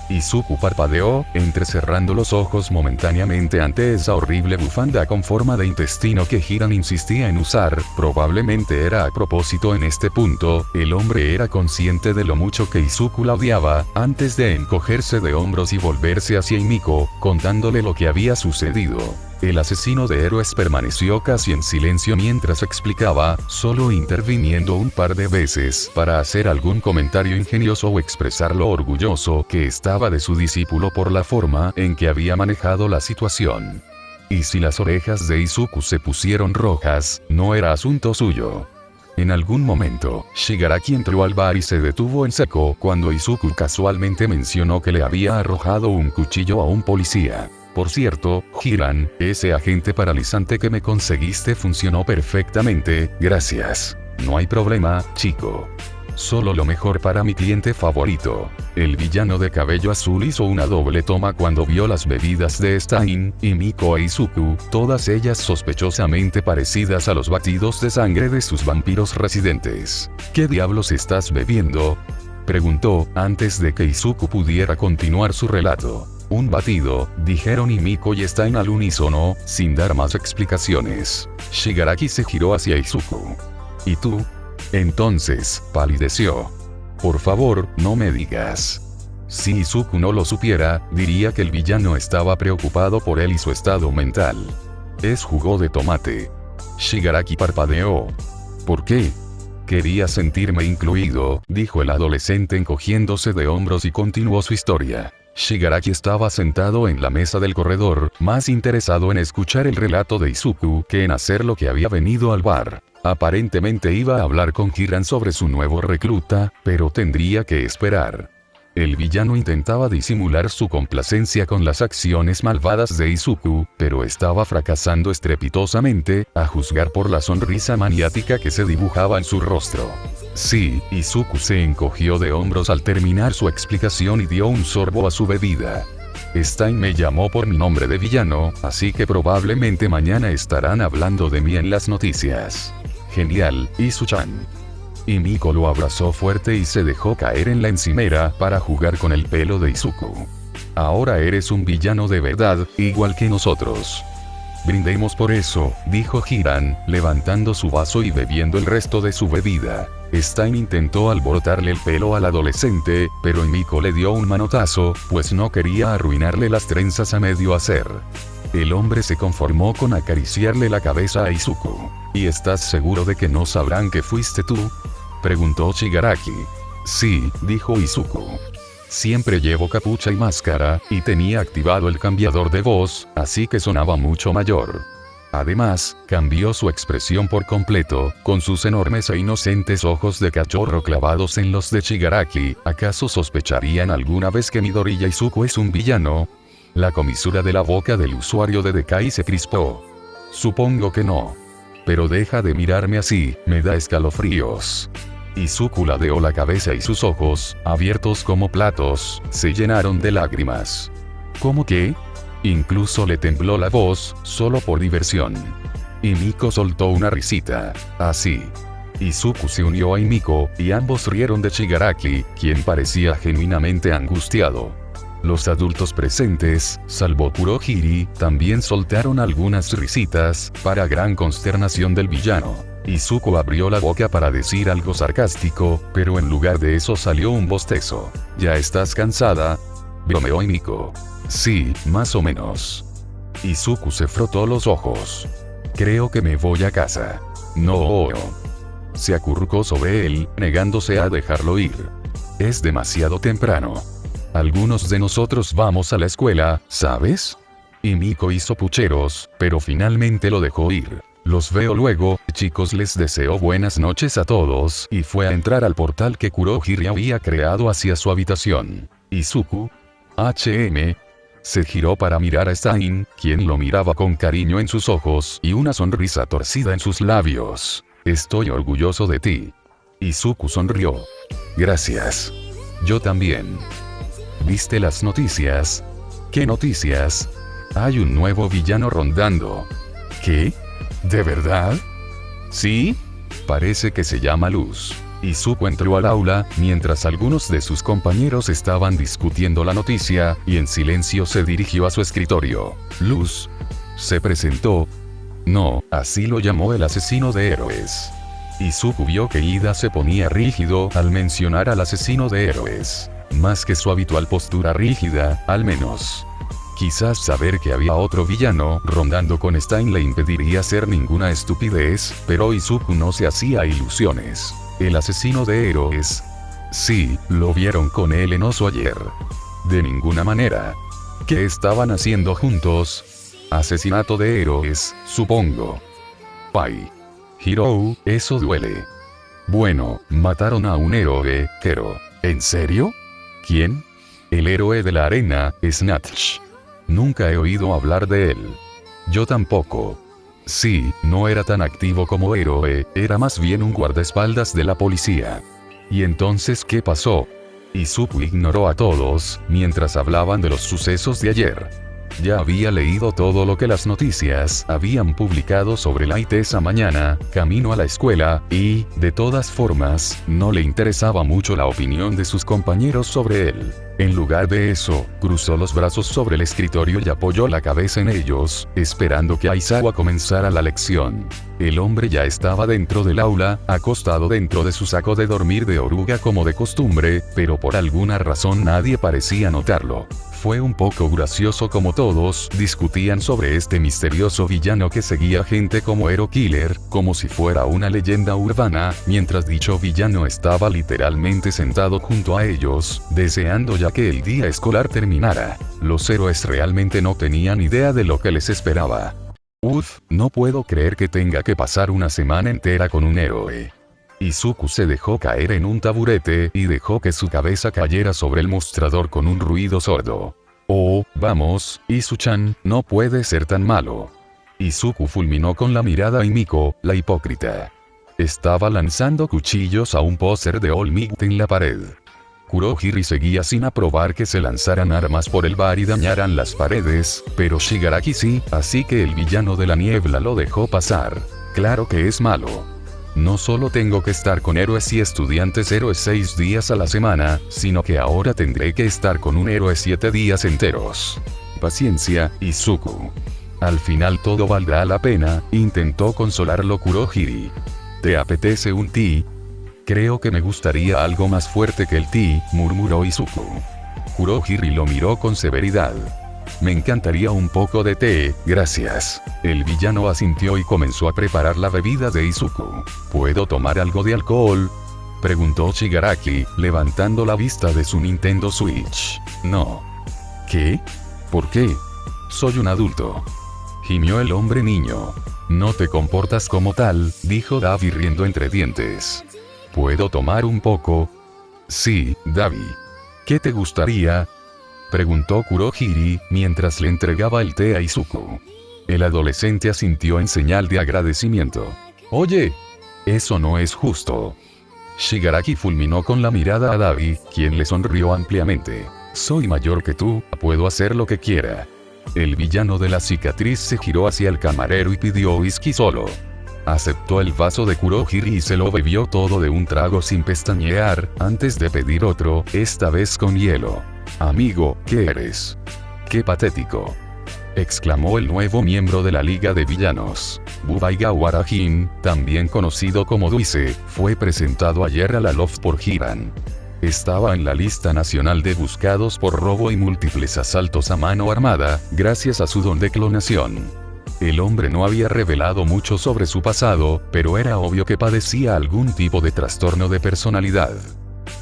Izuku parpadeó, entrecerrando los ojos momentáneamente ante esa horrible bufanda con forma de intestino que Hiran insistía en usar. Probablemente era a propósito. En este punto, el hombre era consciente de lo mucho que Izuku la odiaba, antes de encogerse de hombros y volverse hacia Himiko, contándole lo que había sucedido. El asesino de héroes permaneció casi en silencio mientras explicaba, solo interviniendo un par de veces para hacer algún comentario ingenioso o expresar lo orgulloso que estaba de su discípulo por la forma en que había manejado la situación. Y si las orejas de Izuku se pusieron rojas, no era asunto suyo. En algún momento, Shigaraki entró al bar y se detuvo en seco cuando Izuku casualmente mencionó que le había arrojado un cuchillo a un policía. «Por cierto, Hiran, ese agente paralizante que me conseguiste funcionó perfectamente, gracias». «No hay problema, chico. Solo lo mejor para mi cliente favorito». El villano de cabello azul hizo una doble toma cuando vio las bebidas de Stein, Himiko e Izuku, todas ellas sospechosamente parecidas a los batidos de sangre de sus vampiros residentes. «¿Qué diablos estás bebiendo?», preguntó, antes de que Izuku pudiera continuar su relato. «Un batido», dijeron Himiko y Stein al unísono, sin dar más explicaciones. Shigaraki se giró hacia Izuku. «¿Y tú?». Entonces, palideció. «Por favor, no me digas». Si Izuku no lo supiera, diría que el villano estaba preocupado por él y su estado mental. «Es jugo de tomate». Shigaraki parpadeó. «¿Por qué?». «Quería sentirme incluido», dijo el adolescente encogiéndose de hombros y continuó su historia. Shigaraki estaba sentado en la mesa del corredor, más interesado en escuchar el relato de Izuku que en hacer lo que había venido al bar. Aparentemente iba a hablar con Hiran sobre su nuevo recluta, pero tendría que esperar. El villano intentaba disimular su complacencia con las acciones malvadas de Izuku, pero estaba fracasando estrepitosamente, a juzgar por la sonrisa maniática que se dibujaba en su rostro. Sí, Izuku se encogió de hombros al terminar su explicación y dio un sorbo a su bebida. «Stein me llamó por mi nombre de villano, así que probablemente mañana estarán hablando de mí en las noticias». «Genial, Izu-chan». Himiko lo abrazó fuerte y se dejó caer en la encimera para jugar con el pelo de Izuku. «Ahora eres un villano de verdad, igual que nosotros». «Brindemos por eso», dijo Hiran, levantando su vaso y bebiendo el resto de su bebida. Stein intentó alborotarle el pelo al adolescente, pero Himiko le dio un manotazo, pues no quería arruinarle las trenzas a medio hacer. El hombre se conformó con acariciarle la cabeza a Izuku. «¿Y estás seguro de que no sabrán que fuiste tú?», preguntó Shigaraki. «Sí», dijo Izuku. «Siempre llevo capucha y máscara, y tenía activado el cambiador de voz, así que sonaba mucho mayor». Además, cambió su expresión por completo, con sus enormes e inocentes ojos de cachorro clavados en los de Shigaraki. ¿Acaso sospecharían alguna vez que Midoriya Izuku es un villano? La comisura de la boca del usuario de Dekai se crispó. Supongo que no. Pero deja de mirarme así, me da escalofríos. Izuku ladeó la cabeza y sus ojos, abiertos como platos, se llenaron de lágrimas. ¿Cómo que? Incluso le tembló la voz, solo por diversión. Y Miko soltó una risita. Así. Izuku se unió a Himiko, y ambos rieron de Shigaraki, quien parecía genuinamente angustiado. Los adultos presentes, salvo Kurohiri, también soltaron algunas risitas, para gran consternación del villano. Izuku abrió la boca para decir algo sarcástico, pero en lugar de eso salió un bostezo. ¿Ya estás cansada?, bromeó Himiko. Sí, más o menos. Izuku se frotó los ojos. Creo que me voy a casa. No. Se acurrucó sobre él, negándose a dejarlo ir. Es demasiado temprano. Algunos de nosotros vamos a la escuela, ¿sabes? Himiko hizo pucheros, pero finalmente lo dejó ir. Los veo luego, chicos. Les deseo buenas noches a todos, y fue a entrar al portal que Kurohiri había creado hacia su habitación. Izuku, se giró para mirar a Stein, quien lo miraba con cariño en sus ojos y una sonrisa torcida en sus labios. Estoy orgulloso de ti. Izuku sonrió. Gracias. Yo también. ¿Viste las noticias? ¿Qué noticias? Hay un nuevo villano rondando. ¿Qué? ¿De verdad? ¿Sí? Parece que se llama Luz. Izuku entró al aula, mientras algunos de sus compañeros estaban discutiendo la noticia, y en silencio se dirigió a su escritorio. Luz. Se presentó. No, así lo llamó el asesino de héroes. Izuku vio que Ida se ponía rígido al mencionar al asesino de héroes. Más que su habitual postura rígida, al menos. Quizás saber que había otro villano rondando con Stein le impediría hacer ninguna estupidez, pero Izuku no se hacía ilusiones. El asesino de héroes. Sí, lo vieron con él en Oso ayer. De ninguna manera. ¿Qué estaban haciendo juntos? Asesinato de héroes, supongo. Pai. Hirou, eso duele. Bueno, mataron a un héroe, Kero. ¿En serio? ¿Quién? El héroe de la arena, Snatch. Nunca he oído hablar de él. Yo tampoco. Sí, no era tan activo como héroe, era más bien un guardaespaldas de la policía. ¿Y entonces qué pasó? Izuku ignoró a todos, mientras hablaban de los sucesos de ayer. Ya había leído todo lo que las noticias habían publicado sobre Light esa mañana, camino a la escuela, y, de todas formas, no le interesaba mucho la opinión de sus compañeros sobre él. En lugar de eso, cruzó los brazos sobre el escritorio y apoyó la cabeza en ellos, esperando que Aizawa comenzara la lección. El hombre ya estaba dentro del aula, acostado dentro de su saco de dormir de oruga como de costumbre, pero por alguna razón nadie parecía notarlo. Fue un poco gracioso como todos discutían sobre este misterioso villano que seguía gente como Hero Killer, como si fuera una leyenda urbana, mientras dicho villano estaba literalmente sentado junto a ellos, deseando ya que el día escolar terminara. Los héroes realmente no tenían idea de lo que les esperaba. Uf, no puedo creer que tenga que pasar una semana entera con un héroe. Izuku se dejó caer en un taburete y dejó que su cabeza cayera sobre el mostrador con un ruido sordo. Oh, vamos, Izu-chan, no puede ser tan malo. Izuku fulminó con la mirada a Himiko, la hipócrita. Estaba lanzando cuchillos a un póster de All Might en la pared. Kurohiri seguía sin aprobar que se lanzaran armas por el bar y dañaran las paredes, pero Shigaraki sí, así que el villano de la niebla lo dejó pasar. Claro que es malo. No solo tengo que estar con héroes y estudiantes héroes 6 días a la semana, sino que ahora tendré que estar con un héroe 7 días enteros. Paciencia, Izuku. Al final todo valdrá la pena, intentó consolarlo Kurohiri. ¿Te apetece un té? Creo que me gustaría algo más fuerte que el té, murmuró Izuku. Kurohiri lo miró con severidad. Me encantaría un poco de té, gracias. El villano asintió y comenzó a preparar la bebida de Izuku. ¿Puedo tomar algo de alcohol?, preguntó Shigaraki, levantando la vista de su Nintendo Switch. No. ¿Qué? ¿Por qué? Soy un adulto. gimió el hombre niño. No te comportas como tal, dijo Davi riendo entre dientes. ¿Puedo tomar un poco? Sí, Davi. ¿Qué te gustaría?, preguntó Kurohiri, mientras le entregaba el té a Izuku. El adolescente asintió en señal de agradecimiento. Oye, eso no es justo. Shigaraki fulminó con la mirada a Davi, quien le sonrió ampliamente. Soy mayor que tú, puedo hacer lo que quiera. El villano de la cicatriz se giró hacia el camarero y pidió whisky solo. Aceptó el vaso de Kurohiri y se lo bebió todo de un trago sin pestañear, antes de pedir otro, esta vez con hielo. Amigo, ¿qué eres? ¡Qué patético!, exclamó el nuevo miembro de la Liga de Villanos. Bubaiga Jin, también conocido como Duise, fue presentado ayer a la LOF por Hiran. Estaba en la lista nacional de buscados por robo y múltiples asaltos a mano armada, gracias a su don de clonación. El hombre no había revelado mucho sobre su pasado, pero era obvio que padecía algún tipo de trastorno de personalidad.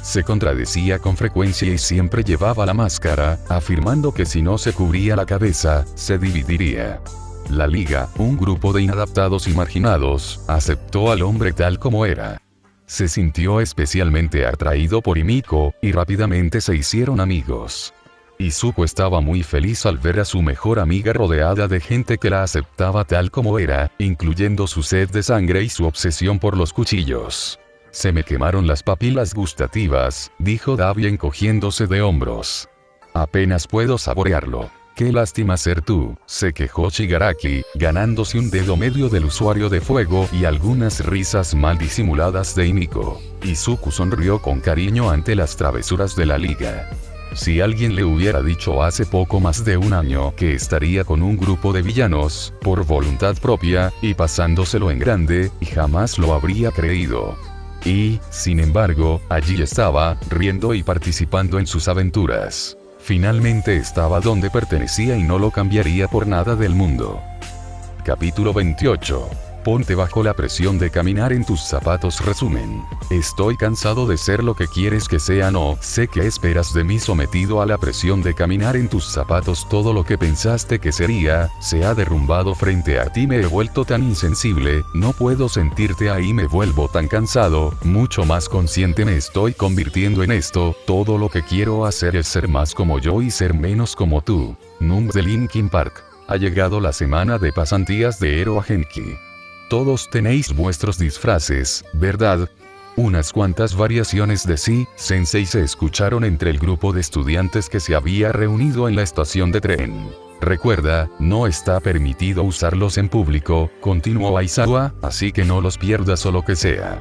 Se contradecía con frecuencia y siempre llevaba la máscara, afirmando que si no se cubría la cabeza, se dividiría. La Liga, un grupo de inadaptados y marginados, aceptó al hombre tal como era. Se sintió especialmente atraído por Himiko, y rápidamente se hicieron amigos. Izuku estaba muy feliz al ver a su mejor amiga rodeada de gente que la aceptaba tal como era, incluyendo su sed de sangre y su obsesión por los cuchillos. Se me quemaron las papilas gustativas, dijo Davi encogiéndose de hombros. Apenas puedo saborearlo. Qué lástima ser tú, se quejó Shigaraki, ganándose un dedo medio del usuario de fuego y algunas risas mal disimuladas de Himiko. Izuku sonrió con cariño ante las travesuras de la Liga. Si alguien le hubiera dicho hace poco más de un año que estaría con un grupo de villanos, por voluntad propia, y pasándoselo en grande, jamás lo habría creído. Y, sin embargo, allí estaba, riendo y participando en sus aventuras. Finalmente estaba donde pertenecía y no lo cambiaría por nada del mundo. Capítulo 28. Ponte bajo la presión de caminar en tus zapatos. Resumen. Estoy cansado de ser lo que quieres que sea. No sé qué esperas de mí. Sometido a la presión de caminar en tus zapatos. Todo lo que pensaste que sería, se ha derrumbado frente a ti. Me he vuelto tan insensible, no puedo sentirte ahí. Me vuelvo tan cansado, mucho más consciente me estoy convirtiendo en esto. Todo lo que quiero hacer es ser más como yo y ser menos como tú. Numb de Linkin Park. Ha llegado la semana de pasantías de Ero a Genki. Todos tenéis vuestros disfraces, ¿verdad? Unas cuantas variaciones de sí, sensei se escucharon entre el grupo de estudiantes que se había reunido en la estación de tren. Recuerda, no está permitido usarlos en público, continuó Aizawa, así que no los pierdas o lo que sea.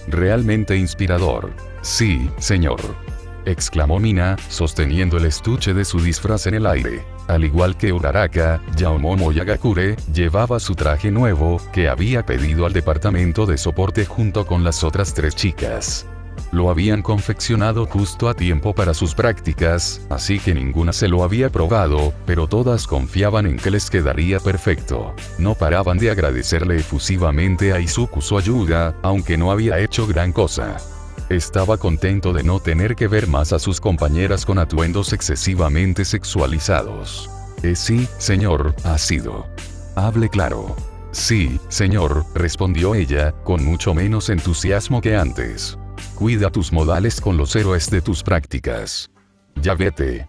Realmente inspirador. Sí, señor, exclamó Mina, sosteniendo el estuche de su disfraz en el aire. Al igual que Uraraka, Yaomomo Yagakure llevaba su traje nuevo, que había pedido al departamento de soporte junto con las otras 3 chicas. Lo habían confeccionado justo a tiempo para sus prácticas, así que ninguna se lo había probado, pero todas confiaban en que les quedaría perfecto. No paraban de agradecerle efusivamente a Izuku su ayuda, aunque no había hecho gran cosa. Estaba contento de no tener que ver más a sus compañeras con atuendos excesivamente sexualizados. Sí, señor, ha sido. Hable claro. Sí, señor, respondió ella, con mucho menos entusiasmo que antes. Cuida tus modales con los héroes de tus prácticas. Ya vete.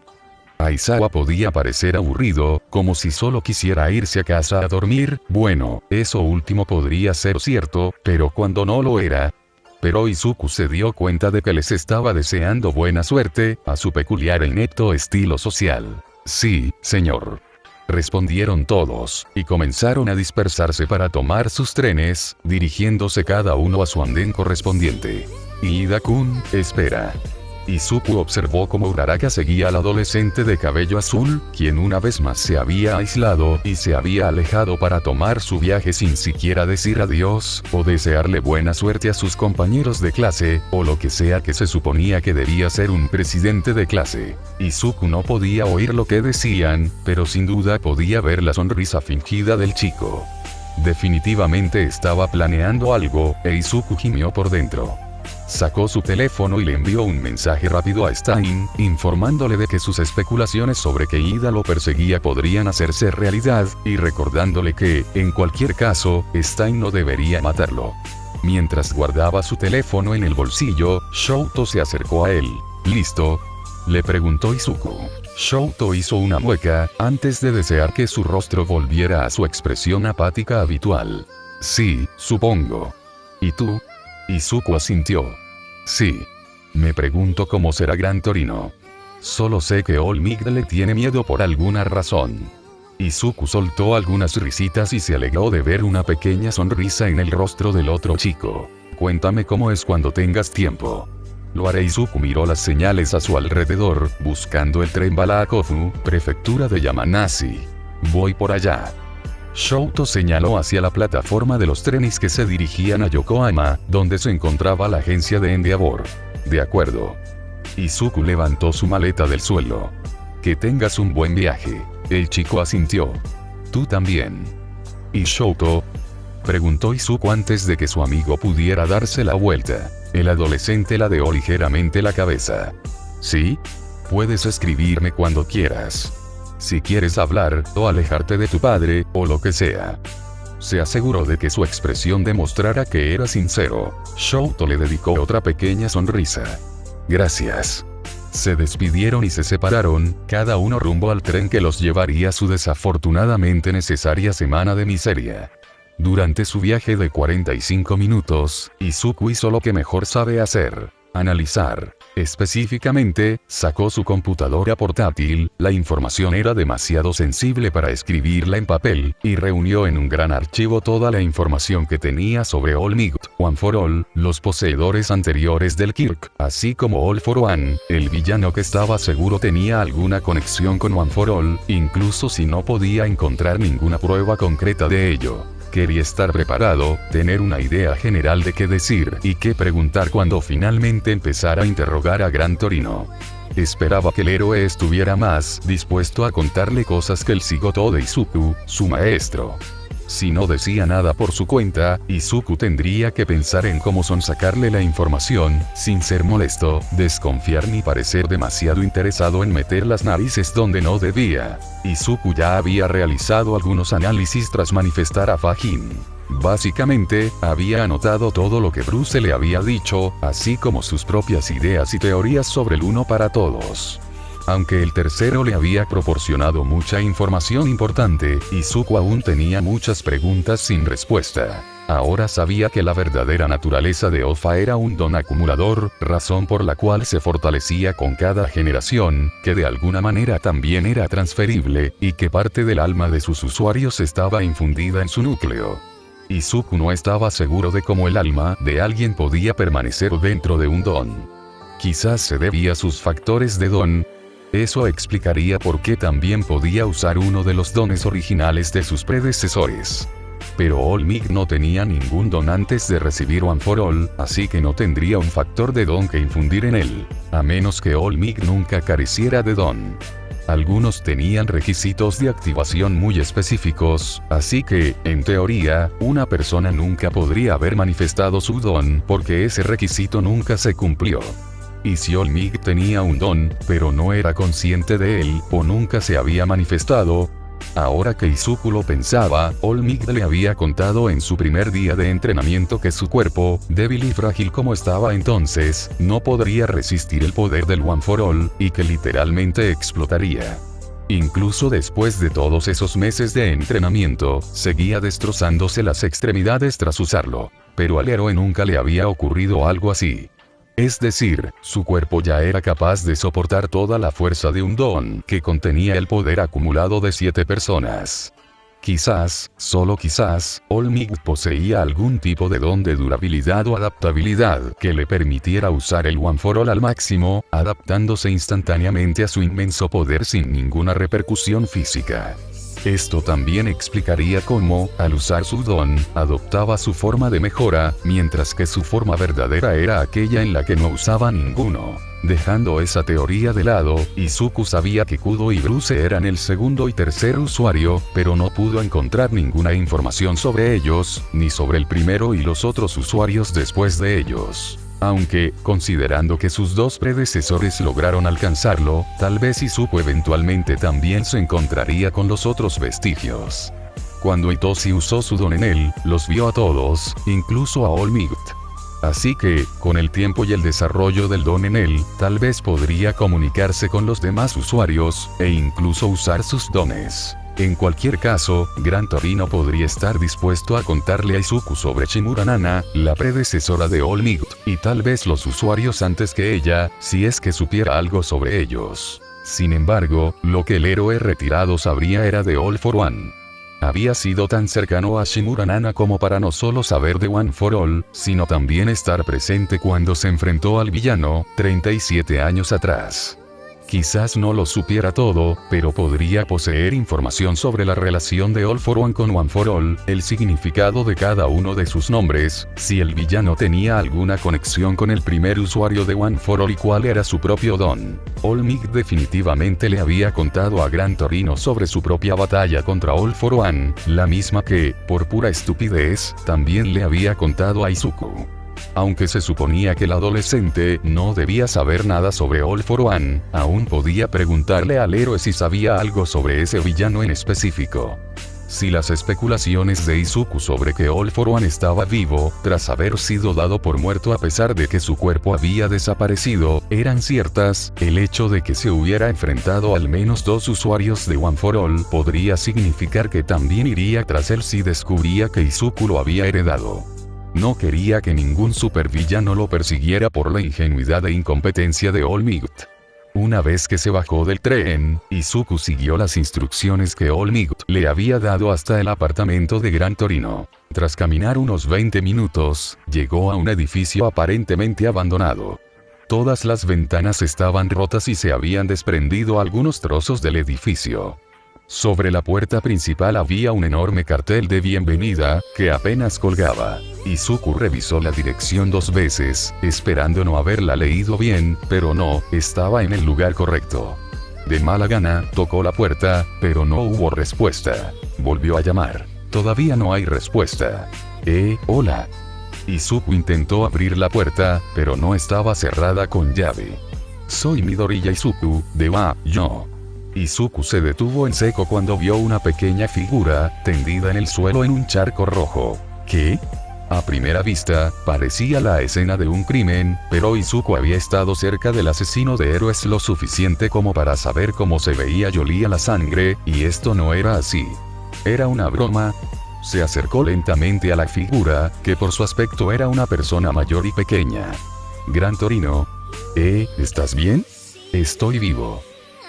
Aizawa podía parecer aburrido, como si solo quisiera irse a casa a dormir. Bueno, eso último podría ser cierto, pero cuando no lo era. Pero Izuku se dio cuenta de que les estaba deseando buena suerte, a su peculiar e inepto estilo social. Sí, señor, respondieron todos, y comenzaron a dispersarse para tomar sus trenes, dirigiéndose cada uno a su andén correspondiente. Ida-kun, espera. Izuku observó cómo Uraraka seguía al adolescente de cabello azul, quien una vez más se había aislado y se había alejado para tomar su viaje sin siquiera decir adiós, o desearle buena suerte a sus compañeros de clase, o lo que sea que se suponía que debía ser un presidente de clase. Izuku no podía oír lo que decían, pero sin duda podía ver la sonrisa fingida del chico. Definitivamente estaba planeando algo, e Izuku gimió por dentro. Sacó su teléfono y le envió un mensaje rápido a Stein, informándole de que sus especulaciones sobre que Ida lo perseguía podrían hacerse realidad, y recordándole que, en cualquier caso, Stein no debería matarlo. Mientras guardaba su teléfono en el bolsillo, Shouto se acercó a él. ¿Listo?, le preguntó Izuku. Shouto hizo una mueca, antes de desear que su rostro volviera a su expresión apática habitual. Sí, supongo. ¿Y tú? Izuku asintió. Sí. Me pregunto cómo será Gran Torino. Solo sé que All Might le tiene miedo por alguna razón. Izuku soltó algunas risitas y se alegró de ver una pequeña sonrisa en el rostro del otro chico. Cuéntame cómo es cuando tengas tiempo. Lo haré. Izuku miró las señales a su alrededor, buscando el tren bala a Kofu, prefectura de Yamanashi. Voy por allá. Shouto señaló hacia la plataforma de los trenes que se dirigían a Yokohama, donde se encontraba la agencia de Endeavor. De acuerdo. Izuku levantó su maleta del suelo. Que tengas un buen viaje. El chico asintió. Tú también. ¿Y Shouto?, preguntó Izuku antes de que su amigo pudiera darse la vuelta. El adolescente ladeó ligeramente la cabeza. ¿Sí? Puedes escribirme cuando quieras. Si quieres hablar, o alejarte de tu padre, o lo que sea. Se aseguró de que su expresión demostrara que era sincero. Shouto le dedicó otra pequeña sonrisa. Gracias. Se despidieron y se separaron, cada uno rumbo al tren que los llevaría a su desafortunadamente necesaria semana de miseria. Durante su viaje de 45 minutos, Izuku hizo lo que mejor sabe hacer: analizar. Específicamente, sacó su computadora portátil, la información era demasiado sensible para escribirla en papel, y reunió en un gran archivo toda la información que tenía sobre All Might, One for All, los poseedores anteriores del Kirk, así como All for One, el villano que estaba seguro tenía alguna conexión con One for All, incluso si no podía encontrar ninguna prueba concreta de ello. Quería estar preparado, tener una idea general de qué decir y qué preguntar cuando finalmente empezara a interrogar a Gran Torino. Esperaba que el héroe estuviera más dispuesto a contarle cosas que el Shigoto de Izuku, su maestro. Si no decía nada por su cuenta, Izuku tendría que pensar en cómo sonsacarle la información, sin ser molesto, desconfiar ni parecer demasiado interesado en meter las narices donde no debía. Izuku ya había realizado algunos análisis tras manifestar a Fajin. Básicamente, había anotado todo lo que Bruce le había dicho, así como sus propias ideas y teorías sobre el uno para todos. Aunque el tercero le había proporcionado mucha información importante, Izuku aún tenía muchas preguntas sin respuesta. Ahora sabía que la verdadera naturaleza de Ofa era un don acumulador, razón por la cual se fortalecía con cada generación, que de alguna manera también era transferible, y que parte del alma de sus usuarios estaba infundida en su núcleo. Izuku no estaba seguro de cómo el alma de alguien podía permanecer dentro de un don. Quizás se debía a sus factores de don. Eso explicaría por qué también podía usar uno de los dones originales de sus predecesores. Pero All Might no tenía ningún don antes de recibir One for All, así que no tendría un factor de don que infundir en él, a menos que All Might nunca careciera de don. Algunos tenían requisitos de activación muy específicos, así que, en teoría, una persona nunca podría haber manifestado su don porque ese requisito nunca se cumplió. Y si All Might tenía un don, pero no era consciente de él, o nunca se había manifestado. Ahora que Izuku lo pensaba, All Might le había contado en su primer día de entrenamiento que su cuerpo, débil y frágil como estaba entonces, no podría resistir el poder del One for All, y que literalmente explotaría. Incluso después de todos esos meses de entrenamiento, seguía destrozándose las extremidades tras usarlo. Pero al héroe nunca le había ocurrido algo así. Es decir, su cuerpo ya era capaz de soportar toda la fuerza de un don que contenía el poder acumulado de 7 personas. Quizás, solo quizás, All Might poseía algún tipo de don de durabilidad o adaptabilidad que le permitiera usar el One for All al máximo, adaptándose instantáneamente a su inmenso poder sin ninguna repercusión física. Esto también explicaría cómo, al usar su don, adoptaba su forma de mejora, mientras que su forma verdadera era aquella en la que no usaba ninguno. Dejando esa teoría de lado, Izuku sabía que Kudo y Bruce eran el segundo y tercer usuario, pero no pudo encontrar ninguna información sobre ellos, ni sobre el primero y los otros usuarios después de ellos. Aunque, considerando que sus dos predecesores lograron alcanzarlo, tal vez Izuku eventualmente también se encontraría con los otros vestigios. Cuando Itoshi usó su don en él, los vio a todos, incluso a All Might. Así que, con el tiempo y el desarrollo del don en él, tal vez podría comunicarse con los demás usuarios, e incluso usar sus dones. En cualquier caso, Gran Torino podría estar dispuesto a contarle a Izuku sobre Shimura Nana, la predecesora de All Might, y tal vez los usuarios antes que ella, si es que supiera algo sobre ellos. Sin embargo, lo que el héroe retirado sabría era de All for One. Había sido tan cercano a Shimura Nana como para no solo saber de One for All, sino también estar presente cuando se enfrentó al villano, 37 años atrás. Quizás no lo supiera todo, pero podría poseer información sobre la relación de All for One con One for All, el significado de cada uno de sus nombres, si el villano tenía alguna conexión con el primer usuario de One for All y cuál era su propio don. All Might definitivamente le había contado a Gran Torino sobre su propia batalla contra All for One, la misma que, por pura estupidez, también le había contado a Izuku. Aunque se suponía que el adolescente no debía saber nada sobre All for One, aún podía preguntarle al héroe si sabía algo sobre ese villano en específico. Si las especulaciones de Izuku sobre que All for One estaba vivo, tras haber sido dado por muerto a pesar de que su cuerpo había desaparecido, eran ciertas, el hecho de que se hubiera enfrentado al menos dos usuarios de One for All podría significar que también iría tras él si descubría que Izuku lo había heredado. No quería que ningún supervillano lo persiguiera por la ingenuidad e incompetencia de All Might. Una vez que se bajó del tren, Izuku siguió las instrucciones que All Might le había dado hasta el apartamento de Gran Torino. Tras caminar unos 20 minutos, llegó a un edificio aparentemente abandonado. Todas las ventanas estaban rotas y se habían desprendido algunos trozos del edificio. Sobre la puerta principal había un enorme cartel de bienvenida, que apenas colgaba. Izuku revisó la dirección 2 veces, esperando no haberla leído bien, pero no, estaba en el lugar correcto. De mala gana, tocó la puerta, pero no hubo respuesta. Volvió a llamar. Todavía no hay respuesta. Hola. Izuku intentó abrir la puerta, pero no estaba cerrada con llave. Soy Midoriya Izuku, de Yo. Izuku se detuvo en seco cuando vio una pequeña figura, tendida en el suelo en un charco rojo. ¿Qué? A primera vista, parecía la escena de un crimen, pero Izuku había estado cerca del asesino de héroes lo suficiente como para saber cómo se veía y olía la sangre, y esto no era así. ¿Era una broma? Se acercó lentamente a la figura, que por su aspecto era una persona mayor y pequeña. Gran Torino. ¿Estás bien? Estoy vivo.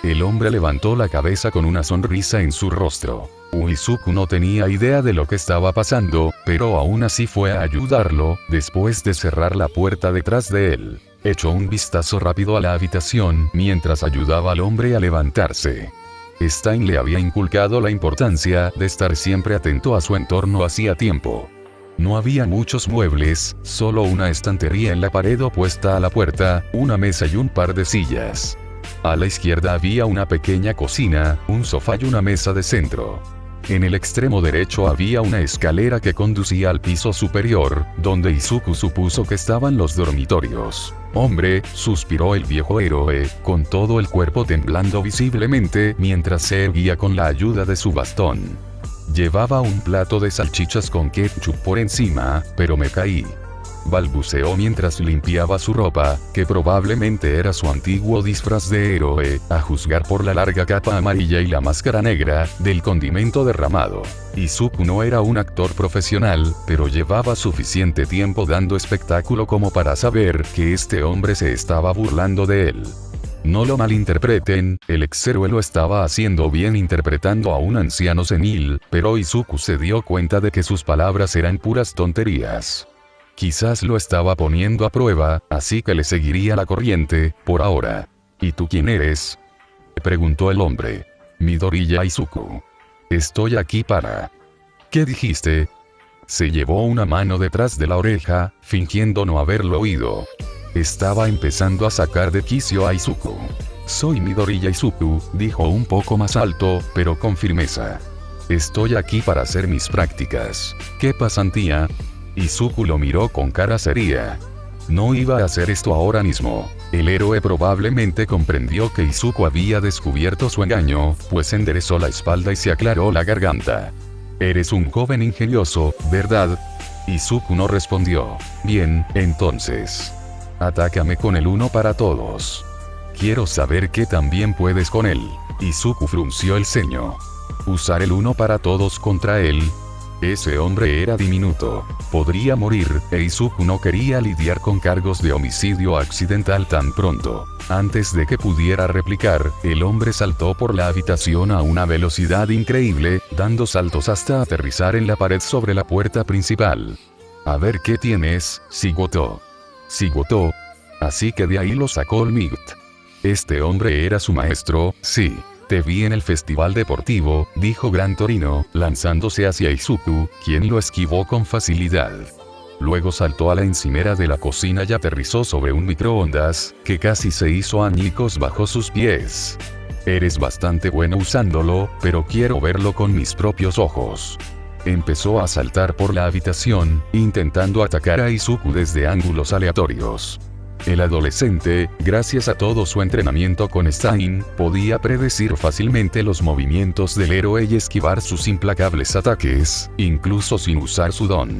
El hombre levantó la cabeza con una sonrisa en su rostro. Izuku no tenía idea de lo que estaba pasando, pero aún así fue a ayudarlo, después de cerrar la puerta detrás de él. Echó un vistazo rápido a la habitación mientras ayudaba al hombre a levantarse. Stein le había inculcado la importancia de estar siempre atento a su entorno hacía tiempo. No había muchos muebles, solo una estantería en la pared opuesta a la puerta, una mesa y un par de sillas. A la izquierda había una pequeña cocina, un sofá y una mesa de centro. En el extremo derecho había una escalera que conducía al piso superior, donde Izuku supuso que estaban los dormitorios. Hombre, suspiró el viejo héroe, con todo el cuerpo temblando visiblemente mientras se erguía con la ayuda de su bastón. Llevaba un plato de salchichas con ketchup por encima, pero me caí. Balbuceó mientras limpiaba su ropa, que probablemente era su antiguo disfraz de héroe, a juzgar por la larga capa amarilla y la máscara negra, del condimento derramado. Izuku no era un actor profesional, pero llevaba suficiente tiempo dando espectáculo como para saber que este hombre se estaba burlando de él. No lo malinterpreten, el ex-héroe lo estaba haciendo bien interpretando a un anciano senil, pero Izuku se dio cuenta de que sus palabras eran puras tonterías. Quizás lo estaba poniendo a prueba, así que le seguiría la corriente, por ahora. ¿Y tú quién eres? Preguntó el hombre. Midoriya Izuku. Estoy aquí para... ¿Qué dijiste? Se llevó una mano detrás de la oreja, fingiendo no haberlo oído. Estaba empezando a sacar de quicio a Izuku. Soy Midoriya Izuku, dijo un poco más alto, pero con firmeza. Estoy aquí para hacer mis prácticas. ¿Qué pasantía? Izuku lo miró con cara seria. No iba a hacer esto ahora mismo. El héroe probablemente comprendió que Izuku había descubierto su engaño, pues enderezó la espalda y se aclaró la garganta. Eres un joven ingenioso, ¿verdad? Izuku no respondió. Bien, entonces. Atácame con el uno para todos. Quiero saber qué tan bien puedes con él. Izuku frunció el ceño. ¿Usar el uno para todos contra él? Ese hombre era diminuto. Podría morir, e Izuku no quería lidiar con cargos de homicidio accidental tan pronto. Antes de que pudiera replicar, el hombre saltó por la habitación a una velocidad increíble, dando saltos hasta aterrizar en la pared sobre la puerta principal. A ver qué tienes, Shigoto. Shigoto. Así que de ahí lo sacó All Might. Este hombre era su maestro, sí. Te vi en el festival deportivo, dijo Gran Torino, lanzándose hacia Izuku, quien lo esquivó con facilidad. Luego saltó a la encimera de la cocina y aterrizó sobre un microondas, que casi se hizo añicos bajo sus pies. Eres bastante bueno usándolo, pero quiero verlo con mis propios ojos. Empezó a saltar por la habitación, intentando atacar a Izuku desde ángulos aleatorios. El adolescente, gracias a todo su entrenamiento con Stein, podía predecir fácilmente los movimientos del héroe y esquivar sus implacables ataques, incluso sin usar su don.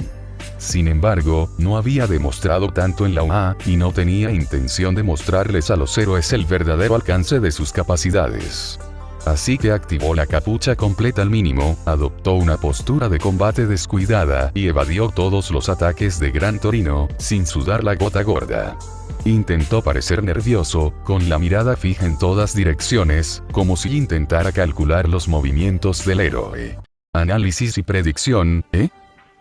Sin embargo, no había demostrado tanto en la UA, y no tenía intención de mostrarles a los héroes el verdadero alcance de sus capacidades. Así que activó la capucha completa al mínimo, adoptó una postura de combate descuidada y evadió todos los ataques de Gran Torino, sin sudar la gota gorda. Intentó parecer nervioso, con la mirada fija en todas direcciones, como si intentara calcular los movimientos del héroe. Análisis y predicción, ¿eh?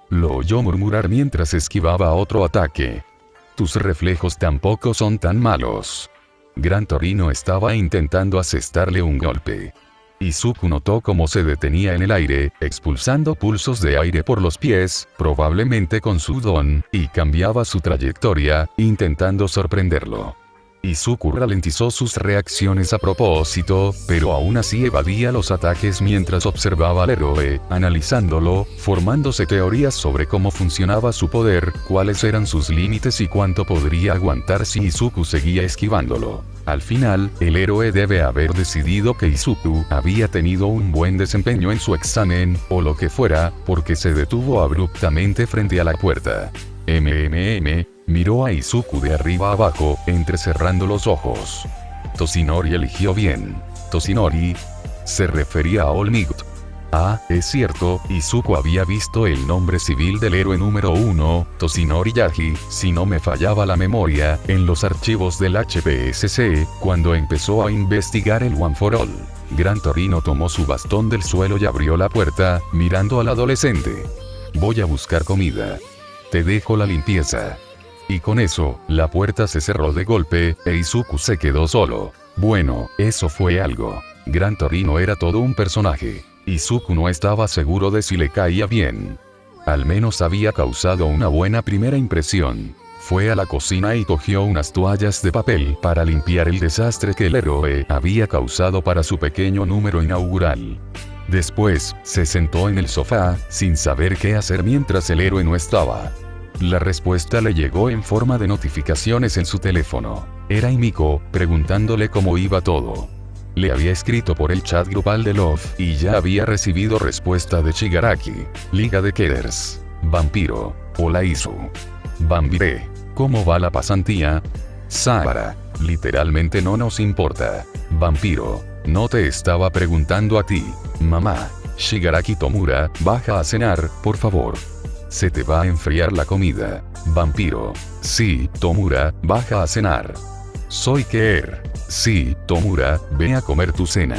Lo oyó murmurar mientras esquivaba otro ataque. Tus reflejos tampoco son tan malos. Gran Torino estaba intentando asestarle un golpe. Izuku notó cómo se detenía en el aire, expulsando pulsos de aire por los pies, probablemente con su don, y cambiaba su trayectoria, intentando sorprenderlo. Izuku ralentizó sus reacciones a propósito, pero aún así evadía los ataques mientras observaba al héroe, analizándolo, formándose teorías sobre cómo funcionaba su poder, cuáles eran sus límites y cuánto podría aguantar si Izuku seguía esquivándolo. Al final, el héroe debe haber decidido que Izuku había tenido un buen desempeño en su examen, o lo que fuera, porque se detuvo abruptamente frente a la puerta. Miró a Izuku de arriba a abajo, entrecerrando los ojos. Toshinori eligió bien. Toshinori se refería a All Might. Ah, es cierto, Izuku había visto el nombre civil del héroe número 1, Toshinori Yagi, si no me fallaba la memoria, en los archivos del HPSC, cuando empezó a investigar el One for All. Gran Torino tomó su bastón del suelo y abrió la puerta, mirando al adolescente. Voy a buscar comida. Te dejo la limpieza. Y con eso, la puerta se cerró de golpe, e Izuku se quedó solo. Bueno, eso fue algo. Gran Torino era todo un personaje. Izuku no estaba seguro de si le caía bien. Al menos había causado una buena primera impresión. Fue a la cocina y cogió unas toallas de papel para limpiar el desastre que el héroe había causado para su pequeño número inaugural. Después, se sentó en el sofá, sin saber qué hacer mientras el héroe no estaba. La respuesta le llegó en forma de notificaciones en su teléfono. Era Himiko, preguntándole cómo iba todo. Le había escrito por el chat grupal de Love, y ya había recibido respuesta de Shigaraki. Liga de Killers. Vampiro. Hola Isu. Bambire. ¿Cómo va la pasantía? Sara. Literalmente no nos importa. Vampiro. No te estaba preguntando a ti. Mamá. Shigaraki Tomura, baja a cenar, por favor. Se te va a enfriar la comida. Vampiro. Sí, Tomura, baja a cenar. Soy Keer. Sí, Tomura, ve a comer tu cena.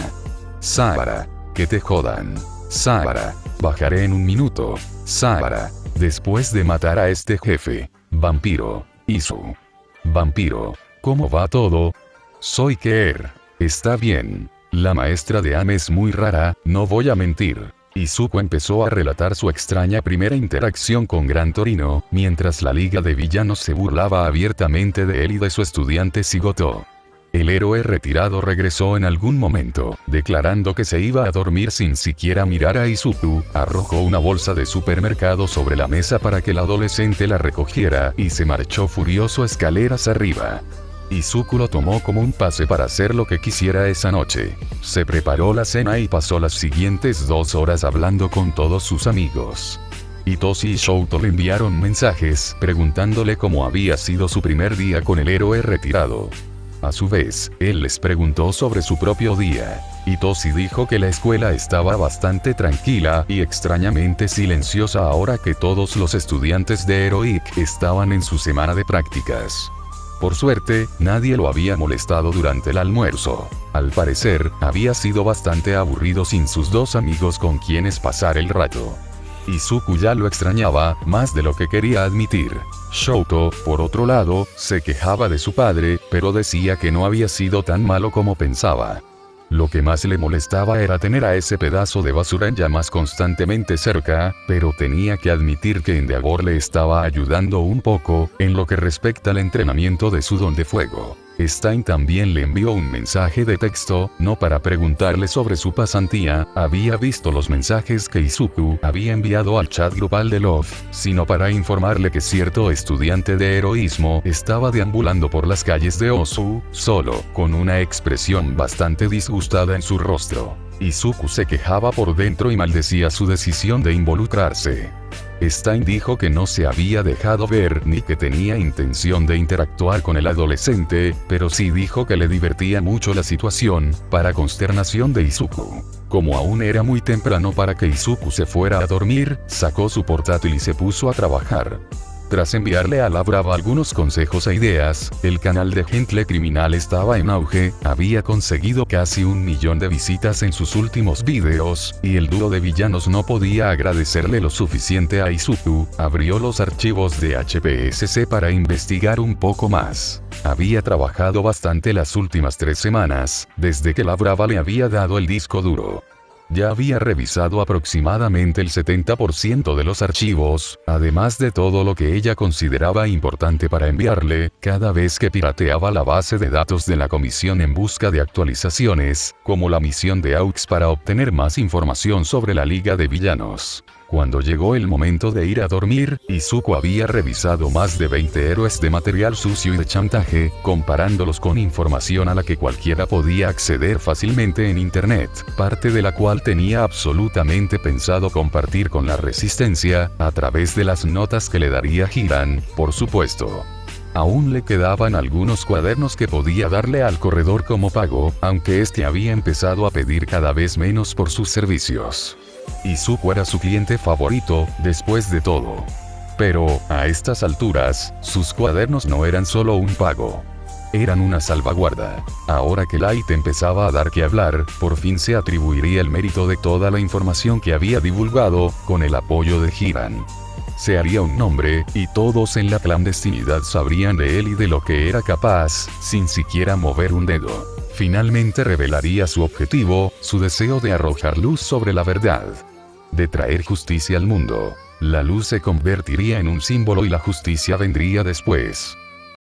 Sara. Que te jodan. Sara. Bajaré en un minuto. Sara. Después de matar a este jefe. Vampiro. Isu. Vampiro. ¿Cómo va todo? Soy Keer. Está bien. La maestra de Ame es muy rara, no voy a mentir. Izuku empezó a relatar su extraña primera interacción con Gran Torino, mientras la Liga de Villanos se burlaba abiertamente de él y de su estudiante Shigoto. El héroe retirado regresó en algún momento, declarando que se iba a dormir sin siquiera mirar a Izuku, arrojó una bolsa de supermercado sobre la mesa para que el adolescente la recogiera y se marchó furioso escaleras arriba. Izuku lo tomó como un pase para hacer lo que quisiera esa noche. Se preparó la cena y pasó las siguientes 2 horas hablando con todos sus amigos. Itoshi y Shouto le enviaron mensajes preguntándole cómo había sido su primer día con el héroe retirado. A su vez, él les preguntó sobre su propio día. Itoshi dijo que la escuela estaba bastante tranquila y extrañamente silenciosa ahora que todos los estudiantes de Heroic estaban en su semana de prácticas. Por suerte, nadie lo había molestado durante el almuerzo. Al parecer, había sido bastante aburrido sin sus 2 amigos con quienes pasar el rato. Izuku ya lo extrañaba, más de lo que quería admitir. Shouto, por otro lado, se quejaba de su padre, pero decía que no había sido tan malo como pensaba. Lo que más le molestaba era tener a ese pedazo de basura en llamas constantemente cerca, pero tenía que admitir que Endeavor le estaba ayudando un poco, en lo que respecta al entrenamiento de su don de fuego. Stein también le envió un mensaje de texto, no para preguntarle sobre su pasantía, había visto los mensajes que Izuku había enviado al chat grupal de Love, sino para informarle que cierto estudiante de heroísmo estaba deambulando por las calles de Osu, solo, con una expresión bastante disgustada en su rostro. Izuku se quejaba por dentro y maldecía su decisión de involucrarse. Stein dijo que no se había dejado ver ni que tenía intención de interactuar con el adolescente, pero sí dijo que le divertía mucho la situación, para consternación de Izuku. Como aún era muy temprano para que Izuku se fuera a dormir, sacó su portátil y se puso a trabajar. Tras enviarle a la Brava algunos consejos e ideas, el canal de Gentle Criminal estaba en auge, había conseguido casi 1 millón de visitas en sus últimos vídeos, y el dúo de villanos no podía agradecerle lo suficiente a Izuku, abrió los archivos de HPSC para investigar un poco más. Había trabajado bastante las últimas 3 semanas, desde que la Brava le había dado el disco duro. Ya había revisado aproximadamente el 70% de los archivos, además de todo lo que ella consideraba importante para enviarle, cada vez que pirateaba la base de datos de la comisión en busca de actualizaciones, como la misión de AUX para obtener más información sobre la Liga de Villanos. Cuando llegó el momento de ir a dormir, Izuku había revisado más de 20 héroes de material sucio y de chantaje, comparándolos con información a la que cualquiera podía acceder fácilmente en internet, parte de la cual tenía absolutamente pensado compartir con la Resistencia, a través de las notas que le daría Hiran, por supuesto. Aún le quedaban algunos cuadernos que podía darle al corredor como pago, aunque este había empezado a pedir cada vez menos por sus servicios. Izuku era su cliente favorito, después de todo. Pero, a estas alturas, sus cuadernos no eran solo un pago. Eran una salvaguarda. Ahora que Light empezaba a dar que hablar, por fin se atribuiría el mérito de toda la información que había divulgado, con el apoyo de Hiran. Se haría un nombre, y todos en la clandestinidad sabrían de él y de lo que era capaz, sin siquiera mover un dedo. Finalmente revelaría su objetivo, su deseo de arrojar luz sobre la verdad. De traer justicia al mundo. La luz se convertiría en un símbolo y la justicia vendría después.